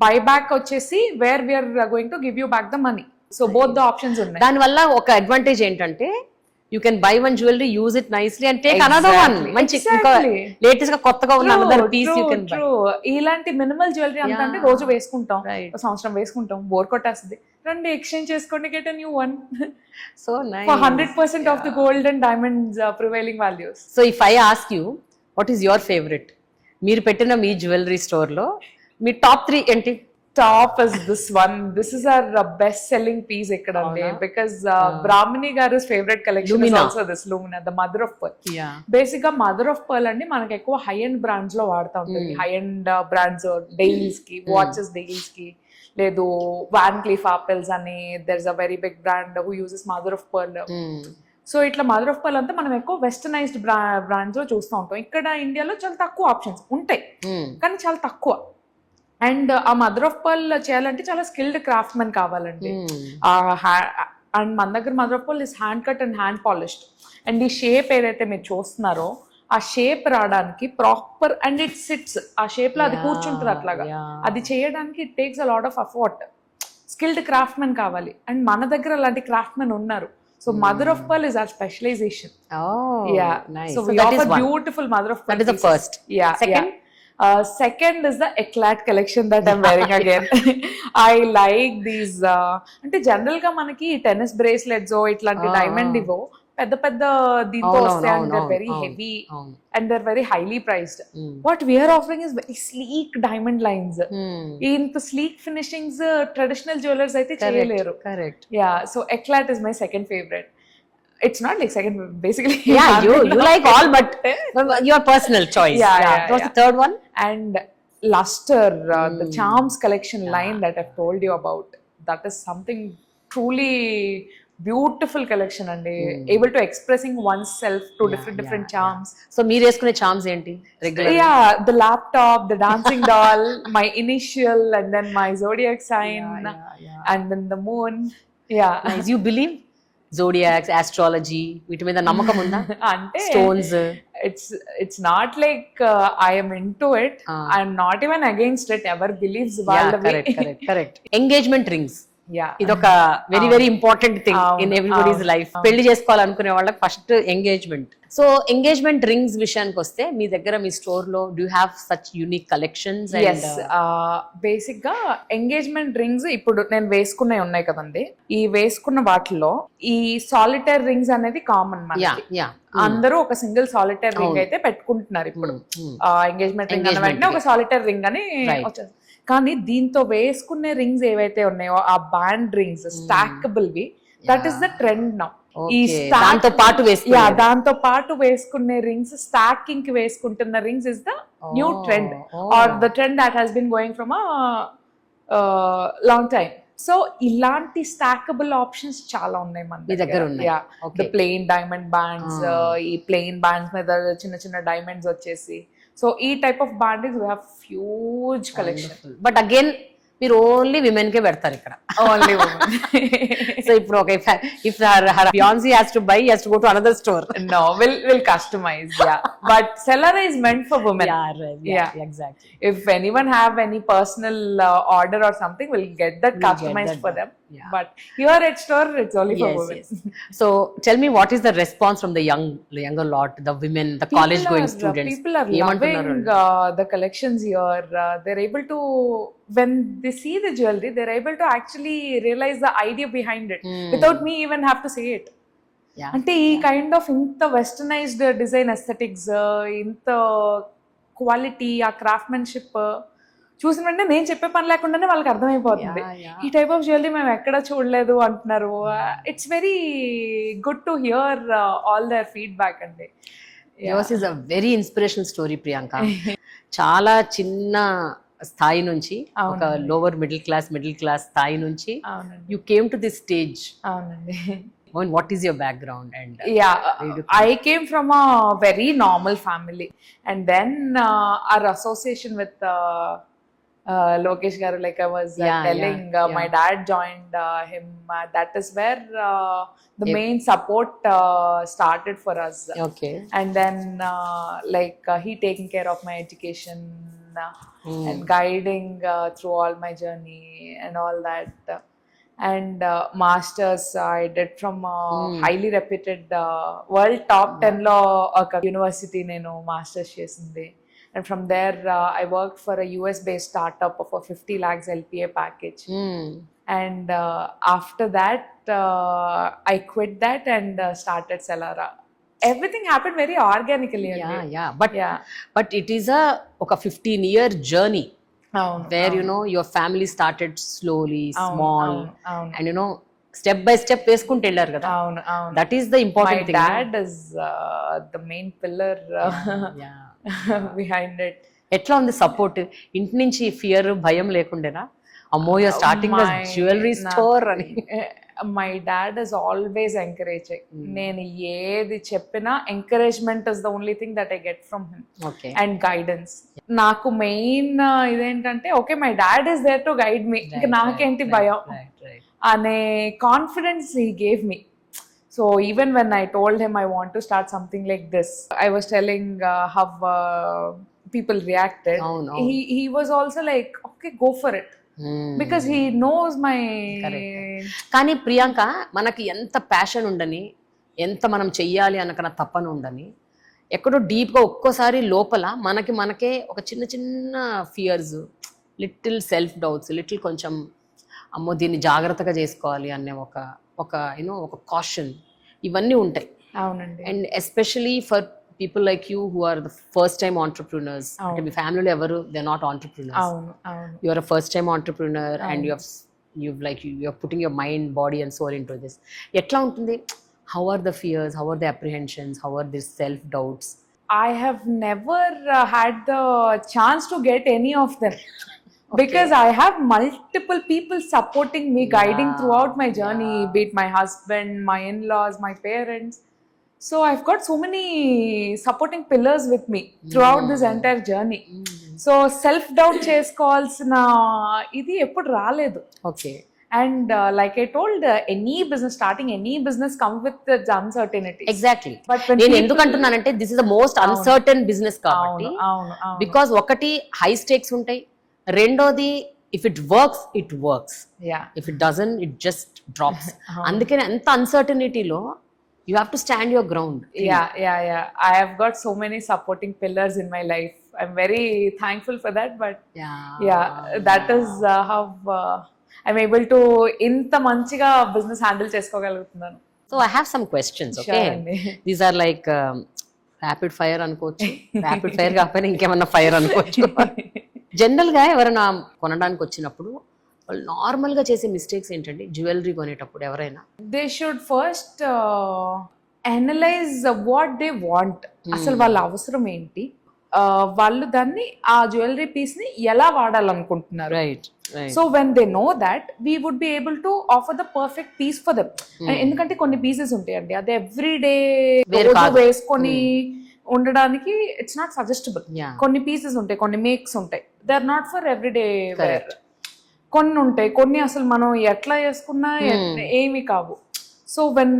Buyback vachesi where we are going to give you back the money. So both the options ఉన్నాయి. దాని వల్ల ఒక advantage ఏంటంటే you can buy one jewelry, use it nicely and take another one. మంచి latest గా కొత్తగా ఉన్న another piece you can buy. ఇలాంటి మినిమల్ జ్యువెలరీ అంతా అంటే రోజు వేసుకుంటాం, సంవత్సరం వేసుకుంటాం, బోర్ కొట్టేస్తుంది, రండి ఎక్స్చేంజ్ చేసుకోండి, get a new one. So nice. For 100% of the gold and diamonds prevailing values. So if I ask you what is your favorite, మీరు పెట్టిన మీ జ్యువెలరీ స్టోర్ లో మీ టాప్ 3 ఏంటి? Top is this one. This is our best selling piece ikkadande because Brahmini garu's favorite collection Lumina. Is also this Lumina, the mother of pearl. Yeah. Basic ga mother of pearl andi manaku ekkuva high end brands lo vaadta untadi. High end brands or dailies ki, watches dailies ki, ledu Van Cleef Arpels ani, there's a very big brand who uses mother of pearl. So ఇట్లా mother of pearl అంతా మనం ఎక్కువ westernised brands లో చూస్తూ ఉంటాం. ఇక్కడ ఇండియాలో చాలా తక్కువ ఆప్షన్స్ ఉంటాయి కానీ చాలా తక్కువ. అండ్ ఆ మదర్ ఆఫ్ పర్ల్ చేయాలంటే చాలా స్కిల్డ్ క్రాఫ్ట్మెన్ కావాలండి. అండ్ మన దగ్గర mother of pearl is hand cut and hand polished. And ఈ షేప్ ఏదైతే మీరు చూస్తున్నారో ఆ షేప్ రావడానికి ప్రాపర్ అండ్ ఇట్ సిట్స్, ఆ షేప్ లో అది కూర్చుంటుంది అట్లాగా. అది చేయడానికి it takes a lot of effort. Skilled craftsmen కావాలి అండ్ మన దగ్గర అలాంటి క్రాఫ్ట్మెన్ ఉన్నారు. So mother of pearl is our specialization. Oh, yeah, nice. So we offer beautiful mother of pearl. That is the first. Yeah. Second. Second is the eclat collection that I'm wearing again. I like these అంటే general గా మనకి tennis bracelets ఇట్లాంటి diamond ఇవో పెద్ద పెద్ద దీంతో వస్తాయి and they're very heavy and they're very highly priced. What we are offering is very sleek diamond lines. ఇంత sleek finishings traditional jewelers అయితే చేయలేరు. Correct. Yeah, so eclat is my second favorite. It's not like second, basically. Yeah, you like all, but your personal choice. Yeah. What's the third one? And luster, the charms collection line that I've told you about. That is something truly beautiful collection and able to expressing oneself to different charms. So meer eskune charms enti regular? Yeah, the laptop, the dancing doll, my initial, and then my zodiac sign, and then the moon. Yeah. Nice. You believe zodiacs, astrology, వీటి మీద నమ్మకం ఉందా? అంటే stones, it's not like I am into it. I am not even against it. Ever believes correct. Engagement rings. Yeah. ఇదొక very very important thing in everybody's life. పెళ్లి చేసుకోవాలనుకునే వాళ్ళకి first engagement. So engagement rings విషయానికి వస్తే మీ దగ్గర మీ store లో do you have such unique collections? Yes, basic గా engagement rings ఇప్పుడు నేను వేసుకునే ఉన్నాయి కదండి. ఈ వేసుకున్న వాటిలో ఈ సాలిటైర్ రింగ్స్ అనేది కామన్ మనకి. అందరూ ఒక సింగిల్ సాలిటైర్ రింగ్ అయితే పెట్టుకుంటున్నారు ఇప్పుడు. ఎంగేజ్మెంట్ రింగ్ అన్న వెంటనే ఒక సాలిటైర్ రింగ్ అని వచ్చేది. కానీ దీంతో వేసుకునే రింగ్స్ ఏవైతే ఉన్నాయో ఆ బ్యాండ్ రింగ్స్ స్టాకబుల్ వి, that is the trend now. ఈ దాంతో పాటు వేసుకునే రింగ్స్, స్టాకింగ్ కి వేసుకుంటున్న rings is the new trend or the trend that has been going from a long time. So ఇలాంటి స్టాకబుల్ ఆప్షన్స్ చాలా ఉన్నాయి మన దగ్గర. ద ప్లెయిన్ డైమండ్ బ్యాండ్స్, ఈ ప్లెయిన్ బ్యాండ్స్ మీద చిన్న చిన్న డైమండ్స్ వచ్చేసి. So ఈ type of bands we have huge collection. But again మీరు ఓన్లీ విమెన్ కే పెడతారు ఇక్కడ. Only women. So ఇప్పుడు okay, if her fiancé has to buy, he has to go to another store. No, we'll customize. Yeah, but Selara is meant for women. Yeah, exactly. If anyone have any personal order or something, we'll get that customized for them. Yeah. But here at store, it's only for Yes, women. yes. So tell me, what is the response from the younger lot, the women, the college going students? People are ఏమంటున్నారు loving వాళ్ళు? the collections here. They're able to, when they see the jewelry, they're able to actually realize the idea behind it without me even have to say it. Yeah. అంటే ఈ kind of ఇంత westernised design aesthetics, ఇంత quality, ఆ craftsmanship చూసిన వెంటనే నేను చెప్పే పని లేకుండానే వాళ్ళకి అర్థమైపోతుంది. Yeah, yeah. ఈ టైప్ ఆఫ్ జ్యువెలరీ మేము ఎక్కడ చూడలేదు అంటున్నారు. It's very good to hear all their feedback అండి. Yours is a very inspirational story, Priyanka. చాలా చిన్న స్థాయి నుంచి, ఒక లోవర్ మిడిల్ క్లాస్ స్థాయి నుంచి అవునండి, you came to this stage. అవునండి. And what is your background? And Yeah, I came from a very normal family, and then our association with Lokesh garu, like I was telling, my dad joined him. That is where the main support started for us. Okay. And then he taking care of my education and guiding through all my journey and all that. And masters I did from highly reputed world top 10 లో ఒక university నేను masters చేసింది. And from there I worked for a US based startup of a 50 lakhs LPA package. And after that I quit that and started Celara. Everything happened very organically. But it is a 15-year journey where your family started slowly, small, and step by step వేసుకుంటూ వెళ్ళారు కదా. That is the important thing. My dad is the main pillar behind it. ఎట్లా ఉంది support? ఇంటి నుంచి fear, భయం లేకుండేనా? అమ్మో, you're starting a jewelry store అని. My dad is always encouraging. నేను ఏది చెప్పినా encouragement is the only thing that I get from him. Okay. And guidance. నాకు మెయిన్ ఇదేంటంటే, okay, my dad is there to guide me, ఇంకా నాకేంటి భయం అనే confidence he gave me. So even when I told him I want to start something like this, I was telling how people reacted. He was also like, okay, go for it. Because he knows my. కానీ ప్రియాంక, మనకి ఎంత passion ఉండని, ఎంత మనం చెయ్యాలి అనకన్నా తప్పని ఉండని, ఎక్కడో డీప్గా ఒక్కోసారి లోపల మనకే ఒక చిన్న fears, little self doubts, little కొంచెం అమ్మో దీన్ని జాగ్రత్తగా చేసుకోవాలి అనే ఒక కాషన్, ఇవన్నీ ఉంటాయి. అవునండి. And especially for people like you who are the first time entrepreneurs, అంటే మీ ఫ్యామిలీలో ఎవరు they're not entrepreneurs. You are a first time entrepreneur and you're putting your mind, body and soul into this. ఎట్లా ఉంటుంది? How are the fears? How are the apprehensions? How are these self doubts? I have never had the chance to get any of them. Because I have multiple people supporting me, guiding throughout my journey, be it my husband, my in-laws, my parents. So I've got so many supporting pillars with me throughout this entire journey. So self-doubt చేసుకోవాల్సిన ఇది ఎప్పుడు రాలేదు. Okay. And like I told, starting any business comes with the uncertainty. Exactly. But when నేను ఎందుకంటున్నానంటే this is the most uncertain business కాబట్టి, because ఒకటి high స్టేక్స్ ఉంటాయి, రెండోది if it works, it works. If it doesn't, it just drops. అందుకని ఎంత అన్సర్టనిటీలో you have to stand your ground. Yeah. I have got so many supporting pillars in my life. I'm very thankful for that. But that is how I'm able to inta manchiga business handle cheskogalugutunnanu. So I have some questions, okay? Sure. These are like rapid fire అనుకోవచ్చు, rapid fire కాకపోయినా ఇంకేమన్నా fire అనుకోవచ్చు. General గా ఎవరైనా కొనడానికి వచ్చినప్పుడు వాళ్ళు normal గా చేసే మిస్టేక్స్ ఏంటంటే, జ్యువెలరీ కొనేటప్పుడు ఎవరైనా they should first analyse what they want. అసలు వాళ్ళ అవసరం ఏంటి, వాళ్ళు దాన్ని ఆ జ్యువెలరీ పీస్ ని ఎలా వాడాలనుకుంటున్నారు. Right. So when they know that, we would be able to offer the perfect piece for them. ఎందుకంటే కొన్ని పీసెస్ ఉంటాయండి, అది ఎవ్రీ డే వేసుకొని ఉండడానికి ఇట్స్ నాట్ సజెస్టబుల్. కొన్ని పీసెస్ ఉంటాయి, కొన్ని మేక్స్ ఉంటాయి, they are not for every day wear. కొన్ని ఉంటాయి, కొన్ని అసలు మనం ఎట్లా వేసుకున్నా ఏమి కావు. So when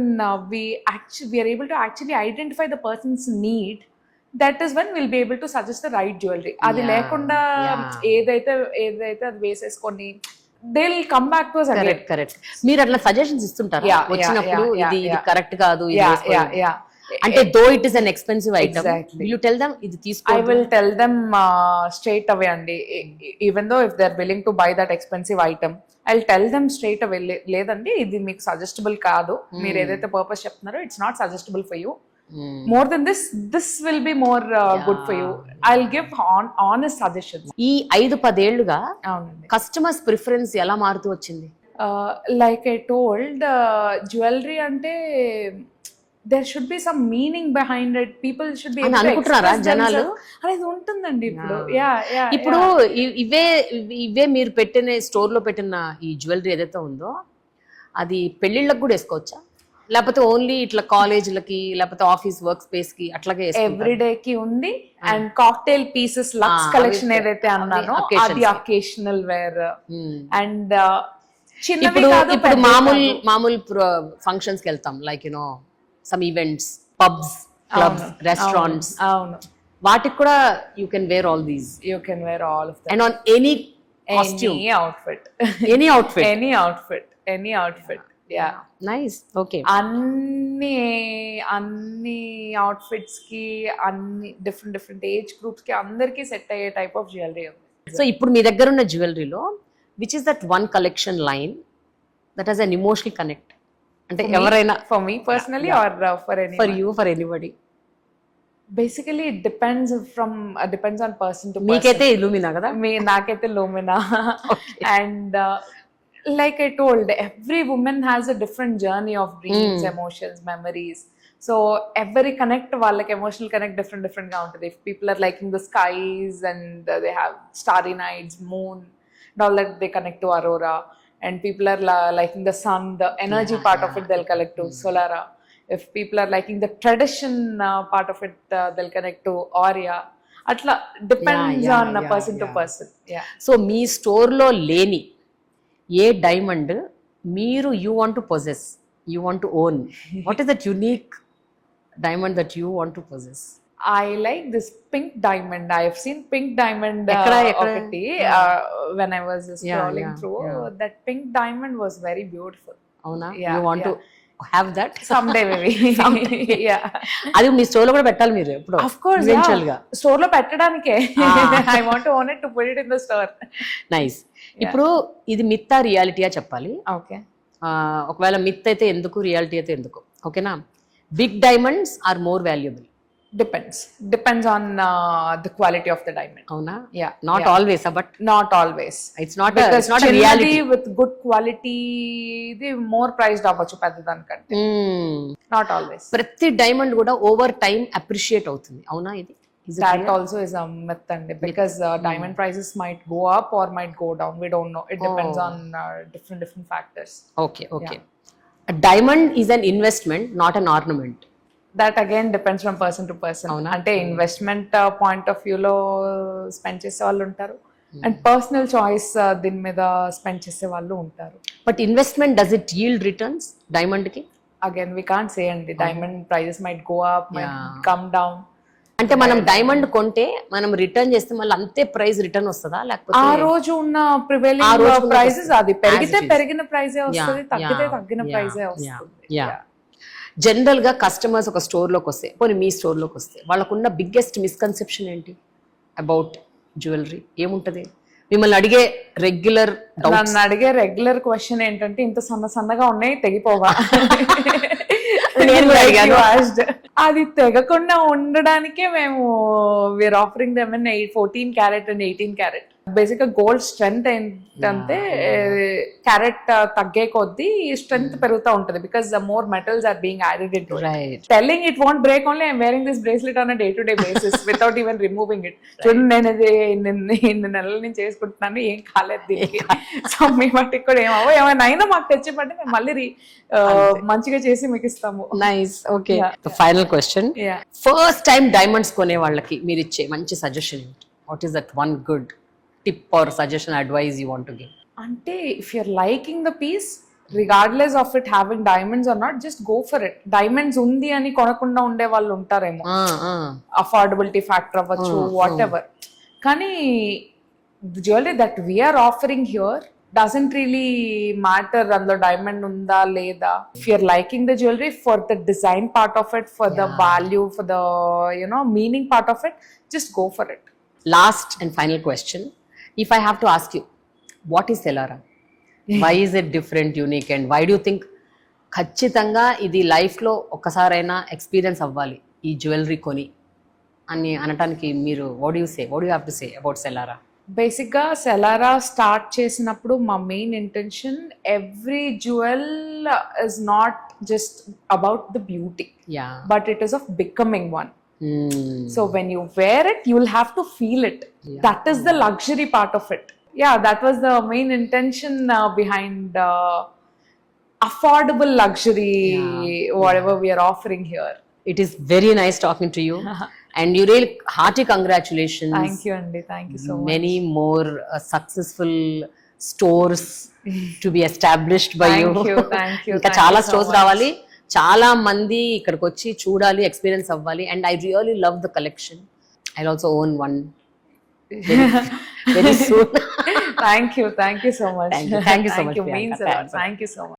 we are able to actually identify the persons need, that is when will be able to suggest the right jewellery. అది లేకుండా ఏదైతే అది వేసేసుకొని they'll come back to us again. Correct మీరు అట్లా సజెషన్స్ ఇస్తుంటారా Yeah, వచ్చినప్పుడు yeah, ఇది yeah. Correct కాదు ఇది Yeah, వేసుకోండి. yeah. అంటే though it is an expensive item Exactly. You tell them ఇది I తీసుకో will tell them straight away, and even though if they're willing to buy that expensive item, I'll tell them straight away, లేదండి ఇది మీకు suggestible కాదు, మీరు ఏదైతే purpose చెప్తున్నారో it's not suggestible for you. More than this will be more good for you. I'll give honest suggestions. ఈ 5-10 ఏళ్లుగా అవునండి. కస్టమర్స్ ప్రిఫరెన్స్ ఎలా మారుతూ వచ్చింది? Like I told, jewelry ante there should be some meaning behind it. People should be able to అనుకుంటున్నారా express జనాలు? themselves. అనేది ఉంటుందండి ఇప్పుడు. Yeah. ఇప్పుడు ఇవే మీరు పెట్టిన స్టోర్ లో పెట్టిన ఈ జ్యువెలరీ ఏదైతే ఉందో అది పెళ్లిళ్ళకి కూడా వేసుకోవచ్చా, లేకపోతే ఓన్లీ ఇట్లా కాలేజీలకి లేకపోతే ఆఫీస్ వర్క్ స్పేస్ కి అట్లాగే ఎవ్రీ డే కి ఉంది. And cocktail pieces luxe collection ఏదైతే అన్నానో అది అకేషనల్ వేర్. అండ్ ఇప్పుడు మామూలు ఫంక్షన్స్ కి వెళ్తాం, like you know some events, pubs, clubs, restaurants, అవును, వాటికి కూడా you can wear all these. You can wear all of them and on any costume, outfit, any outfit, any outfit. Yeah, nice. Okay, అన్ని outfits కి, అన్ని different age groups కి అందరికి set అయ్యే type of jewellery ఉంది. సో ఇప్పుడు మీ దగ్గర ఉన్న జ్యువెలరీలో which is that one collection line that has an emotional connect? అంటే ఎవరైనా, for me personally or for you, for anybody? Basically it depends on person to. మీకైతే ఇల్లుమినా కదా? నాకైతే Lumina. And like I told, every woman has a different journey of dreams, emotions, memories. So every connect వాళ్ళకి emotional connect different గా ఉంటుంది. If people are liking the skies and they have starry nights, moon and all that, they connect to aurora. And people are liking the sun, the energy part of it, they'll connect to solara. If people are liking the tradition part of it, they'll connect to aurea. Atla depends on person to person. Yeah. So me store లో లేని ఏ diamond మీరు you want to possess, you want to own? What is that unique diamond that you want to possess? I like this pink diamond. I have seen pink diamond ఒకటి when I was scrolling through. That pink diamond was very beautiful. అవునా? You want to have that someday maybe. Yeah, అది మీ store లో కూడా పెట్టాలి మీరు ఎప్పుడు? Of course, eventually గా store లో పెట్టడానికే. I want to own it to put it in the store. Nice. ఇప్పుడు ఇది మిత్తా రియాలిటీయా చెప్పాలి. ఓకే, ఒకవేళ మిత్ అయితే ఎందుకు, రియాలిటీ అయితే ఎందుకు? ఓకేనా? Big diamonds are more valuable. Depends on the quality of the diamond. అవునా? Yeah, not always, but not always. It's not Because a reality with good quality ఇది more priced అవ్వచ్చు పెద్దదానికంటే. Not always. ప్రతి diamond కూడా over time appreciate అవుతుంది. అవునా? ఇది that also is a myth, and because diamond prices might go up or might go down, we don't know. It depends on different factors. Okay. A diamond is an investment, not an ornament. That again depends from person to person. అంటే investment point of view లో spend చేసే వాళ్ళు ఉంటారు, and personal choice దీని మీద spend చేసే వాళ్ళు ఉంటారు. But investment does it yield returns diamond కి? అగైన్ we can't say అండి. Diamond prices might go up, might come down. అంటే మనం డైమండ్ కొంటే మనం రిటర్న్ చేస్తే మళ్ళీ అంతే ప్రైస్ రిటర్న్ వస్తుందా, లేకపోతే ఆ రోజు ఉన్న ప్రివైలింగ్ ప్రైసెస్ అది పెరిగితే పెరిగిన ప్రైజే వస్తుంది, తగ్గితే తగ్గిన ప్రైజే వస్తుంది. జనరల్ గా కస్టమర్స్ ఒక స్టోర్ లోకి వస్తే, పోనీ మీ స్టోర్ లోకి వస్తే, వాళ్ళకున్న బిగ్గెస్ట్ మిస్కన్సెప్షన్ ఏంటి అబౌట్ జ్యువెలరీ? ఏముంటది? మిమ్మల్ని అడిగే రెగ్యులర్ క్వశ్చన్ ఏంటంటే, ఇంత సన్నగా ఉన్నాయి తెగిపోవా? అది తెగకుండా ఉండడానికే మేము we are offering them in 14 carat and 18 carat. Basic గా గోల్డ్ స్ట్రెంగ్త్ ఏంటంటే క్యారెట్ తగ్గే కొద్దీ స్ట్రెంగ్త్ పెరుగుతూ ఉంటది, because the more metals are being added in to it. Telling it won't break only I'm wearing this bracelet on a day to day basis without even removing it. చూడండి, నేను ఇది ఇన్ని నెలల నుంచి చేసుకుంటున్నాను, ఏం కాలేదు దీనికి. సో మీ మట్టికి కూడా ఏమైనా అయినా మాకు తెచ్చిపట్టి మేము మళ్ళీ మంచిగా చేసి మీకు ఇస్తాము. Nice. Okay, final question. First time diamonds కొనే వాళ్ళకి మీరు ఇచ్చే మంచి సజెషన్ ఏంటి? What is that one good tip or suggestion, advice you want to give? Ante if you're liking the piece, regardless of it having diamonds or not, just go for it. Diamonds undi ani konakunda unde vallu untaremo, affordability factor avvachu, whatever. Kani the jewelry that we are offering here doesn't really matter అందులో diamond ఉందా లేదా. If you're liking the jewelry for the design part of it, for the value, for the meaning part of it, just go for it. Last and final question. If I have to ask you, what is Elara? Why is it different, unique, and why do you think ఖచ్చితంగా ఇది లైఫ్లో ఒక్కసారైనా experience అవ్వాలి ఈ jewellery కొని అని అనటానికి మీరు what you have to say about Celara? బేసిక్గా సెలారా స్టార్ట్ చేసినప్పుడు మా main intention every jewel is not just about the beauty, but it is of becoming one. So when you wear it, you will have to feel it. That is the luxury part of it. Yeah, that was the main intention behind affordable luxury, whatever we are offering here. It is very nice talking to you. And you really hearty congratulations. Thank you, Andy. Thank you so much. Many more successful stores to be established by you. Thank you. ఇంకా చాలా stores రావాలి, చాలా మంది ఇక్కడికి వచ్చి చూడాలి, experience అవ్వాలి. And I really love the collection. I also own one very soon. Thank you so much. Thank you so much, Means a lot. Thank you so much.